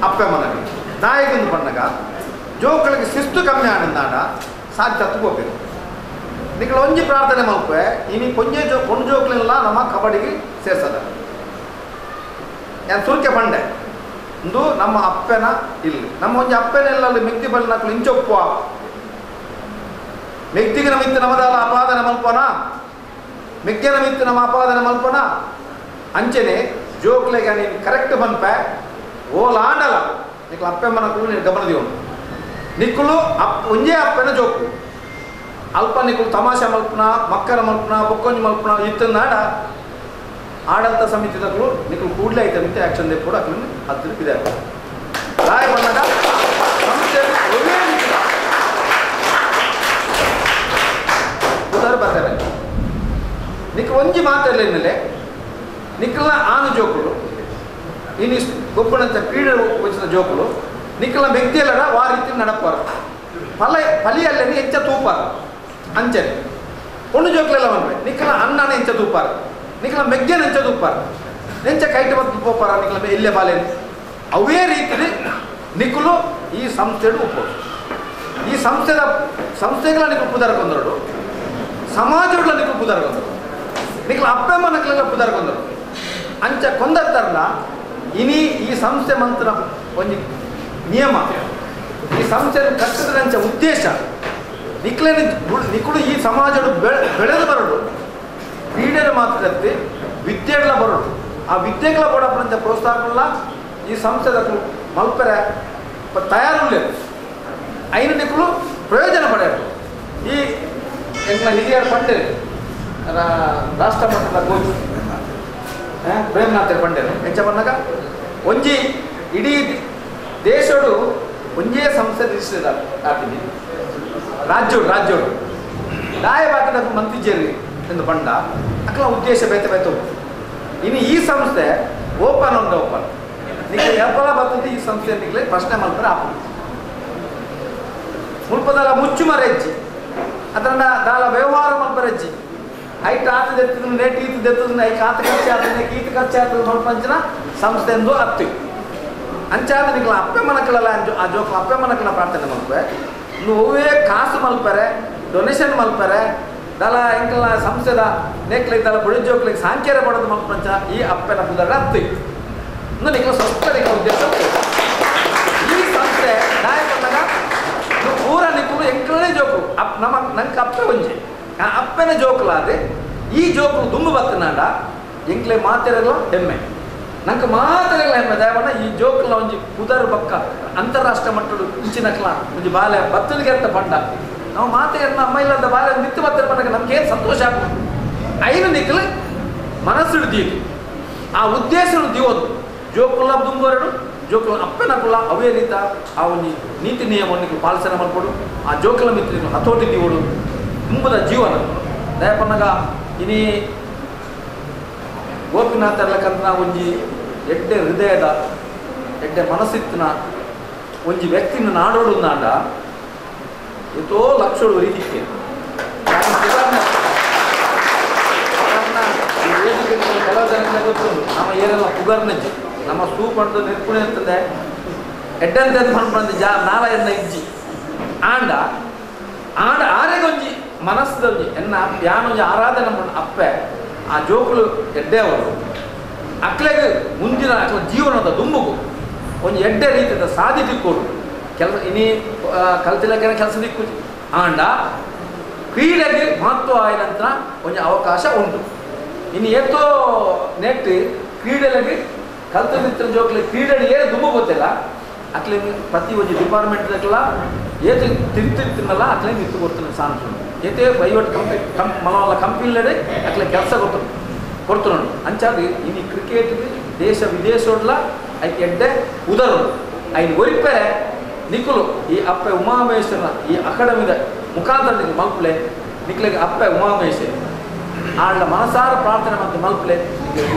ಅಪ್ಪೆ ಮನಗೆ ನಾಯಿಗಿಂದು ಬಂದಾಗ ಜೋಕಳಿಗೆ ಶಿಸ್ತು ಕಮ್ಮಿ ಆಡಿದಾಡ ಸಾಧ್ಯ ಹೋಗ್ಬೇಕು. ನಿಕ್ಕಳು ಪ್ರಾರ್ಥನೆ ಮಲ್ಪೆ ಇನಿ ಕೊಂಡು ಜೋಕ್ಲೆಲ್ಲ ನಮ್ಮ ಕಬಡ್ಡಿಗೆ ಸೇರ್ಸದ ನಾನು ಸುರ್ಕೆ ಬಂಡೆ ಒಂದು ನಮ್ಮ ಅಪ್ಪೆನ ಇಲ್ಲಿ ನಮ್ಮ ಅಪ್ಪೆನೆಲ್ಲ ಮಿಕ್ತಿ ಬಲ್ಲಿ ನಕ್ಲು ಇಂಚೊಪ್ಪು ಮೆಕ್ತಿಗೆ ನಮಿತ್ತು ನಮ್ಮದಲ್ಲ ಅಪಾದನೆ ಮಲ್ಪನ ಮೆಕ್ಕೆನ ಮಿತ್ತು ನಮ್ಮ ಅಪಾದನೆ ಮಲ್ಪನ ಅಂಚನೆ ಜೋಕ್ಲೆಗೆ ನೀನು ಕರೆಕ್ಟ್ ಬಂದ್ಪೆ ಓಲಾಂಡಲ್ಲ ನಿಕ್ಲು ಅಪ್ಪೆಮ್ಮನ ಕೂಡ ನೀನು ಗಮನದಿವನು ನಿಕ್ಕಳು ಅಪ್ಪೆನ ಜೋಕು ಅಲ್ಪ ನಿಕ್ಕಳು ತಮಾಷೆ ಮಲ್ಪನ ಮಕ್ಕಳ ಮಲ್ಪನ ಬೊಕ್ಕೊಂಜಿ ಮಲ್ಪನ ಇತ್ತನಾಡ ಆಡಳಿತ ಸಮಿತಿದಗಳು ನಿಕ್ಕಳು ಕೂಡಲೇ ಐತೆ ಮಿತ್ತೆ ಆ್ಯಕ್ಷನ್ ಕೂಡ ಹತ್ತಿರ ಇದೆ ರಾಯ ಬಂದಾಗ ಸಂಸ್ಥೆ ಬರ್ತಾರೆ ನಿಕ್ಕಳು ಮಾತಾಡಲಿ ಹಿನ್ನೆಲೆ ನಿಕ್ಕಲ ಆನು ಜೋಕುಲು ಇನ್ನು ಗೊಬ್ಬಣಂತ ಕ್ರೀಡೆ ವಹಿಸಿದ ಜೋಕುಲು ನಿಕ್ಕಲ ವ್ಯಕ್ತಿಯಲ್ಲಡ ಆ ರೀತಿ ನಡಪಾರ ಫಲಿಯಲ್ಲೇನೆ ಹೆಚ್ಚ ತೂಪಾರ ಅಂಚನೆ ಒಂದು ಜೋಕ್ಲೆಲ್ಲ ಬಂದ್ರೆ ನಿಕ್ಕಲ ಅನ್ನನ ಹೆಂಚ ತೂಪಾರ ನಿಕ್ಕಲ ಮೆಗ್ಗೆನ ಹೆಂಚ ತೂಪಾರ ನೆಂಚ ಕೈಟ ಬತ್ತು ಪೋಪಾರ ನಿಕ್ಕಲ ಇಲ್ಲೇ ಬಾಲೇನೆ ಅವೇ ರೀತಿ ನಿಕ್ಕಲು ಈ ಸಂಸ್ಥೆಡು ಉಪ್ಪೋದು ಈ ಸಂಸ್ಥೆಗಳ ನಿಕ್ಕಲು ಪುದರ್ಕೊಂಡರು ಸಮಾಜಗಳ ನಿಕ್ಕಲು ಪುದರ್ಕೊಂಡರು ನಿಕ್ಕಲ ಅಪ್ಪೆಮ್ಮನಕ್ಲೆಲ್ಲ ಪುದರ್ಕೊಂಡರು ಅಂಚ ಕೊಂದತ್ತರನ ಇನಿ ಈ ಸಂಸ್ಥೆ ಮಂತ್ರ ಒಂದು ನಿಯಮ ಈ ಸಂಸ್ಥೆ ಕಟ್ಟದಂಚ ಉದ್ದೇಶ ನಿಕ್ಕಳು ಈ ಸಮಾಜಡು ಬೆಳೆದು ಬರಡು ಕ್ರೀಡೆಗಳು ಮಾತ್ರ ವಿದ್ಯೆಗಳ ಬರಡು ಆ ವಿದ್ಯೆಗಳ ಬಡಪಂಚ ಪ್ರೋತ್ಸಾಹಗಳನ್ನ ಈ ಸಂಸ್ಥೆದ ಮಲ್ಪರೆ ತಯಾರು ಐನು ನಿಕ್ಕಳು ಪ್ರಯೋಜನ ಪಡೆಯೋದು ಈ ಹಿರಿಯರ ಪಂಡೆ ರಾಷ್ಟ್ರ ಮಟ್ಟದ ಕೋಚ್ ಪ್ರೇಮನಾಥ್ ಪಂಡೇರು ಹೆಚ್ಚ ಬಂದಾಗ ಇಡೀ ದೇಶಡು ಒಂದೇ ಸಂಸ್ಥೆ ರಿಜಿಸ್ಟರ್ ಆಗ್ತೀನಿ ರಾಜ್ಯೋಡು ದಾಯ ಬಾಕಿದ ಮಂತ್ರಿಜೇರಿ ಎಂದು ಬಂಡ ಅಕ್ಕಲ ಉದ್ದೇಶ ಬೇತೆ ಇನ್ನು ಈ ಸಂಸ್ಥೆ ಓಪನ್ ನಿಮಗೆ ಎಪ್ಪಲ ಬರ್ತದೆ ಈ ಸಂಸ್ಥೆ ನಿಮಗೆ ಪ್ರಶ್ನೆ ಮಲ್ಪರೆ ಆಪ ಮುಲ್ಪದಲ್ಲ ಮುಚ್ಚು ಮರೆಜ್ಜಿ ಅದರ ದಾಲ ವ್ಯವಹಾರ ಮಲ್ಪರೆಜ್ಜಿ ಐಟ್ ಆತದ ಎತ್ತಿದ್ರು ನೇಟ್ ಈತದ ಎತ್ತದ ಐಕ್ ಆತ ಖರ್ಚು ಆಗ್ತದೆ ಈತ ಖರ್ಚು ಆಗ್ತದೆ ಮಲ್ಪಂಚಿನ ಸಂಸ್ಥೆ ಎಂದು ಹತ್ತು ಅಂಚಾದ ನಿಕ್ಲ ಅಪ್ಪೆ ಮನಕ್ಕಳೆಲ್ಲ ಆ ಜೋಕ್ಲ ಅಪ್ಪೆ ಮನಕ್ಕಳ ಪ್ರಾರ್ಥನೆ ಮಲ್ಪೆ ನೋವೇ ಕಾಸು ಮಲ್ಪರೆ ಡೊನೇಷನ್ ಮಲ್ಪರೆ ದಲ ಎಂಕಲ ಸಂಸ್ಥೆದ ನೇಕ್ಲಿಗೆ ದಲ ಬುಡಿ ಜೋಕ್ಲಿಗೆ ಸಾಂಖ್ಯರ ಪಡೋದು ಮಲ್ಪಂಚ ಈ ಅಪ್ಪೆನ ಪುದರ ಹತ್ತಿ ಇನ್ನು ನಿಕ್ಲ ಸ್ವಸ್ಥ ನಿಕ್ಲ ಉದ್ದೇಶ ಈ ಸಂಸ್ಥೆ ನಾಯ ಬಂದಾಗ ಪೂರ ನಿಕ್ಕಲು ಎಂಕಲನೇ ಜೋಕು ನಮ್ಮ ನಂಗೆ ಅಪ್ಪೆ ಒಂಜಿ ಆ ಅಪ್ಪೆನ ಜೋಕ್ಲಾದೆ ಈ ಜೋಕು ದುಂಬು ಬತ್ತನಾಡ ಎಂಕ್ಲೆ ಮಾತಿರಲ್ಲ ಹೆಮ್ಮೆ ನಂಗೆ ಮಾತಿರಲ್ಲ ಹೆಮ್ಮೆ ದಯವಣ್ಣ ಈ ಜೋಕ್ಲ ಒಂಜಿ ಪುದರ್ ಬಕ್ಕ ಅಂತಾರಾಷ್ಟ್ರ ಮಟ್ಟದ ಇಂಚಿನಕ್ಲ ಒಂಜಿ ಬಾಲೆ ಬತ್ತಲಿಗೆ ಅಂತ ಪಂಡ ನಾವು ಮಾತೆಯನ್ನ ಅಮ್ಮ ಇಲ್ಲದ ಬಾಲೆ ನಿತ್ಯ ಬತ್ತರ ಬಂದಾಗ ನಮ್ಗೆ ಏನು ಸಂತೋಷ ಆಗ್ತದೆ ಐನು ನಿಕ್ಕಲು ಮನಸ್ಸು ಹಿಡ್ದೀವಿ ಆ ಉದ್ದೇಶ ದಿವೋದು ಜೋಕುಲ್ಲ ದುಂಬರಡು ಜೋಕುಲ ಅಪ್ಪನ ಕುಲ ಅವೇ ರೀತ ಆ ಒಂದು ನೀತಿ ನಿಯಮವನ್ನು ಪಾಲಿಸನೆ ಮಾಡ್ಕೊಡು ಆ ಜೋಕುಲ ಮಿತ್ರಗಳು ಹತೋಟಿ ದಿವೋಡು ತುಂಬದ ಜೀವನ ದಯಪನ್ನಗ ಇನಿ ಗೋಪಿನಾಥರ್ಲಕ್ಕಂತ ಒಂಜಿ ಎಡ್ಡೆ ಹೃದಯದ ಎಡ್ಡೆ ಮನಸ್ಸಿತ್ತಿನ ಒಂಜಿ ವ್ಯಕ್ತಿನ ನಾಡೋಡು ನಾಡ ಎಷ್ಟೋ ಲಕ್ಷಗಳು ರೀತಿಕ್ಕೆ ಕೆಲವು ಜನಕ್ಕೆ ಗೊತ್ತುಂಟು ನಮ್ಮ ಏನೆಲ್ಲ ಪುಗರ್ನಜ್ಜಿ ನಮ್ಮ ಸೂಪ್ ಅಂತ ನಿರ್ಪುಣೆ ಇರ್ತದೆ ಎಡ್ಡಂತೆ ಬಂದು ನಾಲ ಎನ್ನ ಇಜ್ಜಿ ಆಂಡ ಆಂಡ ಆರೆಗೊಂಜಿ ಮನಸ್ಸದೊಂಜಿ ಎನ್ನ ಯಾನೊಂಜಿ ಆರಾಧನೆ ಮಾಡಿ ಅಪ್ಪೆ ಆ ಜೋಕುಲು ಎಡ್ಡೆ ಅವರು ಅಕ್ಲೆಗೆ ಮುಂದಿನ ಅಕ್ಲ ಜೀವನದ ದುಂಬುಗು ಒಂದು ಎಡ್ಡೆ ರೀತಿಯ ಸಾಧಿ ದಿಕ್ಕೋಡು ಕೆಲಸ ಇನಿ ಕಲ್ತಿಲಕ್ಕೆ ಕೆಲಸ ದಿಕ್ಕು ಆಂಡ ಕ್ರೀಡೆಗೆ ಮಹತ್ವ ಆದ ನಂತರ ಒಂದು ಅವಕಾಶ ಉಂಟು ಇನ್ನು ಎತ್ತೋ ನೆಟ್ಟು ಕ್ರೀಡೆಗೆ ಕಲ್ತಿನ ಜೋಕ್ಲಿ ಕ್ರೀಡೆ ಏನು ದುಂಬು ಗೊತ್ತಿಲ್ಲ ಅಕ್ಲೆ ಪ್ರತಿ ಒಂದು ಡಿಪಾರ್ಟ್ಮೆಂಟ್ಗೆಲ್ಲ ಏತು ತಿರ್ತಿರ್ತಿನಲ್ಲ ಅಕ್ಲೆ ನಿಂತು ಕೊಡ್ತಾನೆ ಸಾಂತ ಏತೇ ಪ್ರೈವೇಟ್ ಮನವಲ್ಲ ಕಂಪನಿಲೇ ಅಕ್ಲೆ ಕೆಲಸ ಕೊಡ್ತಾನು ಅಂಚಾದ ಇನ್ನು ಕ್ರಿಕೆಟ್ಗೆ ದೇಶ ವಿದೇಶೋಡ್ಲ ಐಕೆ ಎಡ್ಡೆ ಉದರು ಐನು ಒರಿಪರೆ ನಿಖುಲು ಈ ಅಪ್ಪೆ ಉಮಾಮಹೇಶ್ವರನ ಈ ಅಕಾಡೆಮಿದ ಮುಖಾಂತರ ಮಲ್ಪಲೆ ನಿಖಲಿಗೆ ಅಪ್ಪೆ ಉಮಾಮಹೇಶ್ವರಿ ಆಳ ಮನಸಾರ ಪ್ರಾರ್ಥನೆ ಮತ್ತು ಮಲ್ಪಲೆ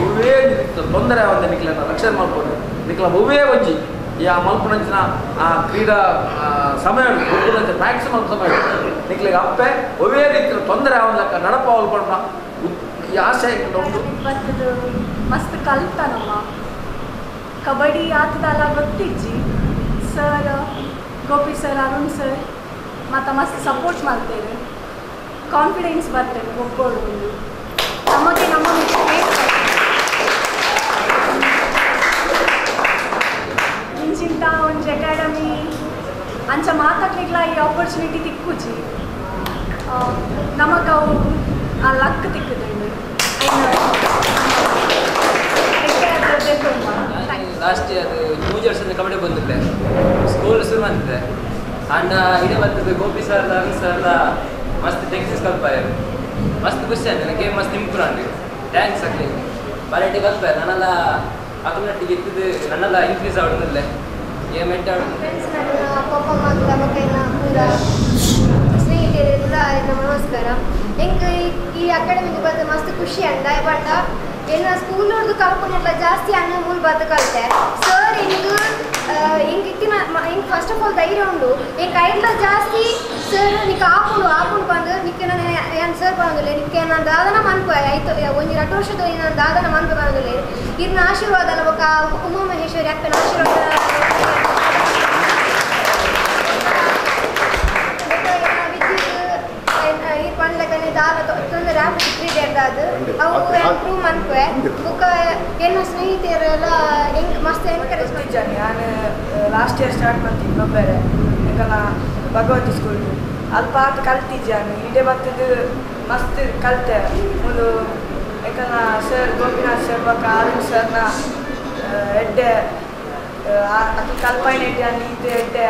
ಉವೇ ತೊಂದರೆ ಆವಂದ ನಿಖಲನ್ನ ರಕ್ಷಣೆ ಮಾಡ್ಬೋದು ನಿಖಲ ಉವೇ ಒಂಜಿ ಈ ಆ ಮಲ್ಪನಂಚಿನ ಆ ಕ್ರೀಡಾ ಸಮಯ ಮ್ಯಾಕ್ಸಿಮಮ್ ಸಮಯ ನಿಖಲಿಗೆ ಅಪ್ಪೆ ಒವೇ ರೀತಿಯ ತೊಂದರೆ ಆವಂದಕ್ಕ ನಡಪ ಹೊಲ್ಕೊಂಡ ಈ ಆಸೆ ಉಂಟು ಮಸ್ತ್ ಕಲ್ತನಮ್ಮ ಕಬಡ್ಡಿ ಆಟದಲ್ಲ ಗೊತ್ತಿಜ್ಜಿ sir Gopi sir Arun sir ಮತ್ತು ಮಸ್ತ್ ಸಪೋರ್ಟ್ ಮಾಡ್ತೇವೆ ಕಾನ್ಫಿಡೆನ್ಸ್ ಬರ್ತೇವೆ ಒಬ್ಬರು ನಮಗೆ ನಮ್ಮ ಇಂಚಿಂತ ಒಂದು ಅಕಾಡೆಮಿ ಅಂಚ ಮಾತಾಡ್ಲಿಕ್ಲ ಈ ಆಪರ್ಚುನಿಟಿ ತಿಕ್ಕುಜಿ ನಮಗೆ ಅವು ಆ ಲಕ್ ತಿಕ್ಕುದು ಲಾಸ್ಟ್ ಅದು ನ್ಯೂ ಜರ್ಸಿ ಕಬಡ್ಡಿ ಬಂದಿದ್ದೆ ಸ್ಕೂಲ್ ಶುರು ಮಾಡ್ತಿದ್ದೆ ಅಂಡ್ ಇಡೀ ಬರ್ತದೆ ಗೋಪಿ ಸರ್ ಅರುಣ್ ಸರ್ಲ ಮಸ್ತ್ ಟೆಕ್ನಿಕ್ಸ್ ಕಲ್ಪಾಯ ಮಸ್ತ್ ಖುಷಿ ಆಯ್ತು ನನಗೆ ಮಸ್ತ್ ಇಂಪ್ರೂವ್ ಆಗಿ ಥ್ಯಾಂಕ್ಸ್ ಆಗಲಿ ಬಾಲೆಟಿ ಕಲ್ಪಾಯ ನನ್ನೆಲ್ಲ ಆಟೋಮೆಟಿಕ್ ಇತ್ತಿದ್ದು ನನ್ನೆಲ್ಲ ಇನ್ಕ್ರೀಸ್ ಆಡೋದಿಲ್ಲ ಏ ಮೆಟ್ಟ ಸ್ನೇಹಿತರೆಲ್ಲ ನಮಸ್ಕಾರ ಹೆಂಗೆ ಈ ಅಕಾಡೆಮಿಗೆ ಬಂದು ಮಸ್ತ್ ಖುಷಿ ಅಂದ ಬಟ್ ಏನು ಸ್ಕೂಲೋರ್ದು ಕಲ್ಪನೆಲ್ಲ ಜಾಸ್ತಿ ಅನ್ನೋ ಮೂಲ ಬದು ಕಲಿತೆ ಸರ್ ಹಿಂಗೆ ಫಸ್ಟ್ ಆಫ್ ಆಲ್ ಧೈರ್ಯ ಉಂಡು ಹಿಂಗೆ ಐಡ್ಲ ಜಾಸ್ತಿ ಸರ್ ನಿಕ್ಕೆ ಆಪುಂಡು ಬಂದು ನಿಕ್ಕೆ ನಾನು ಏನು ಸರ್ ಬಂದಿಲ್ಲ ನಿಕ್ಕೆ ನಾನು ದಾದನ ಮನ್ಪೆ ಆಯ್ತು ಒಂದು 2 ವರ್ಷದ ನಾನು ದಾದನ ಮನ್ಪೆ ಬಂದಿಲ್ಲ ಇದನ್ನ ಆಶೀರ್ವಾದ ಅಲ್ಲ ಒಕ್ಕ ಉಮಾಮಹೇಶ್ವರಿ ಅಕ್ಕನ ಆಶೀರ್ವಾದ ಈ ಪಂಡ್ಲಕನೆ ದಾದ ತೊಂದರೆ ಆಗ್ತದೆ ಕ್ರೀಡೆ ಅದು ಅವು ಇಂಪ್ರೂವ್ ಮನ್ಪೆ ಬುಕ್ಕ ಏನು ಸ್ನೇಹಿತರೆಲ್ಲ ಹೆಂಗೆ ಮಸ್ತ್ ಎನ್ಕರೇಜ್ ಮಾಡ್ತಿದ್ದಾನೆ ನಾನು ಲಾಸ್ಟ್ ಇಯರ್ ಸ್ಟಾರ್ಟ್ ಮಾಡ್ತೀನಿ ಒಬ್ಬರೇ ಯಾಕಂದ್ರೆ ಭಗವತಿ ಸ್ಕೂಲ್ ಅಲ್ಪ ಆಟ ಕಲ್ತಿದ್ದಾನೆ ಇಡೇ ಬರ್ತದ್ದು ಮಸ್ತ್ ಕಲಿತೆ ಒಂದು ಯಾಕಂದ್ರೆ ಸರ್ ಗೋಪಿನಾಥ್ ಸರ್ ಬಕ್ಕ ಅರುಣ್ ಸರ್ನ ಎಡ್ಡೆ ಅದು ಕಲ್ಪನೆ ಇಟ್ಟು ಇದು ಎಡ್ಡೆ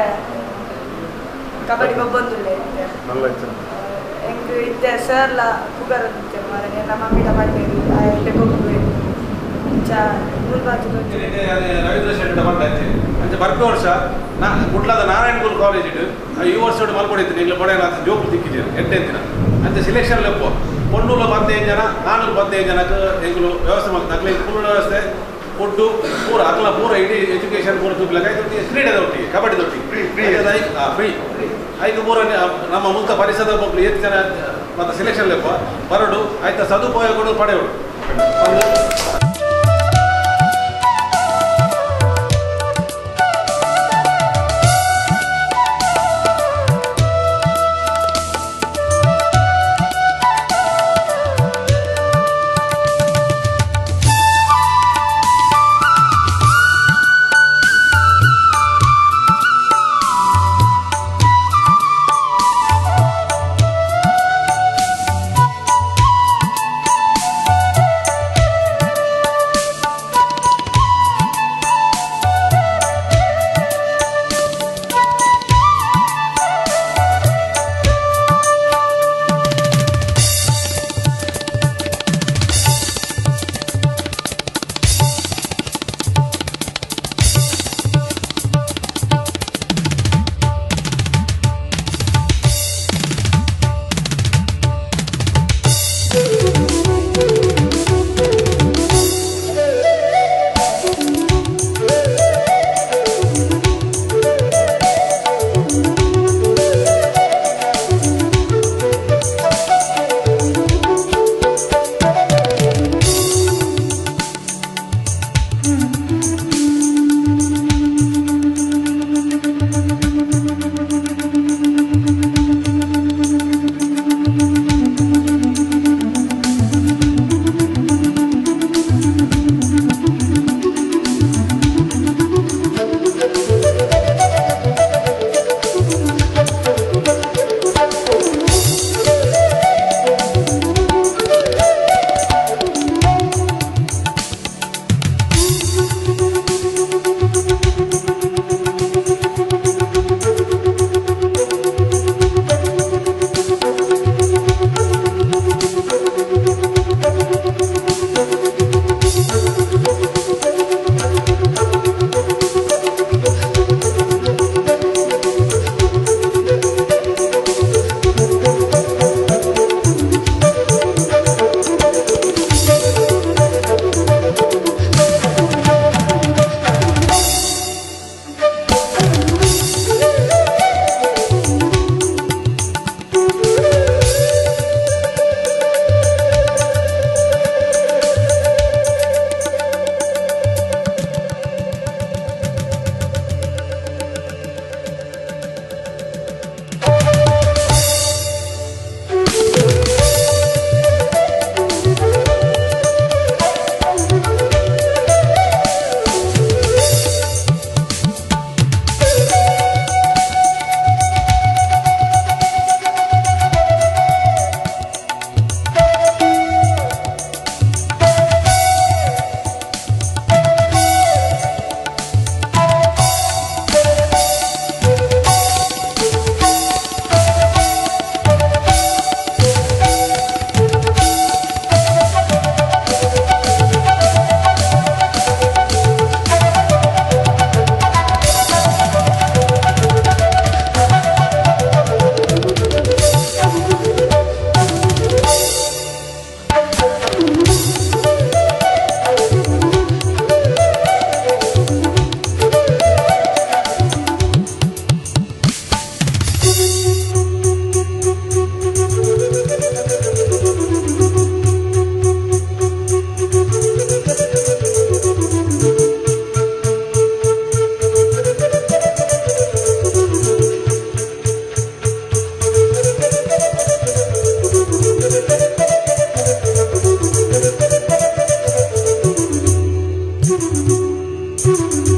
ಕಬಡ್ಡಿ ಬಂದಿಲ್ಲ ಹೆಂಗೆ ಇದ್ದೆ ಸರ್ಲ ಪುಗರ್ ಇದ್ದೆ ಮಾರೆ ನಮ್ಮ ಮಮ್ಮಿನ ಮಾಡಬೇಡಿ ಎಡ್ಡೆ ಹೋಗ್ಬೇಕು ರವೀಂದ್ರ ಶೆಟ್ಟಿ ಬಂದಾಯ್ತು ಅಂಚೆ ಬರ್ಪೆ ವರ್ಷ ಗುಡ್ಲಾದ ನಾರಾಯಣಗುರು ಕಾಲೇಜ್ ಇಟ್ಟು ಈ ವರ್ಷ ಮಲ್ಕೊಂಡಿದ್ದೀನಿ ಇಲ್ಲಿ ಪಡೆಯಲ್ಲ ಅಂತ ಜೋಕು ತಿಕ್ಕಿದ್ದೀನಿ ಎಂಟೆಂತಿನ ಅಂಚೆ ಸಿಲೆಕ್ಷನ್ ಲೆಪ್ಪು ಪೊನ್ನೂರು 15 ಜನ 415 ಜನಕ್ಕೆ ಹೆಂಗಲು ವ್ಯವಸ್ಥೆ ಮಾಡ್ತಾರೆ ಅಗ್ಲಿ ಫುಲ್ ವ್ಯವಸ್ಥೆ ಫುಡ್ಡು ಪೂರ ಅಗ್ಲ ಪೂರ ಇಡೀ ಎಜುಕೇಷನ್ ಪೂರ ತುಪ್ಪಿಲಾಗ ಕ್ರೀಡೆದ ಒಟ್ಟಿಗೆ ಕಬಡ್ಡಿದ ಒಟ್ಟಿಗೆ ಫ್ರೀ ಐದು ಪೂರ ನಮ್ಮ ಮುಂತ ಪರಿಸರದ ಮಕ್ಕಳು 7 ಜನ ಮತ್ತು ಸಿಲೆಕ್ಷನ್ ಲೆಪ್ಪ ಬರಡು ಆಯ್ತಾ ಸದುಪಯೋಗಗಳು ಪಡೆಯೋಡು Thank you.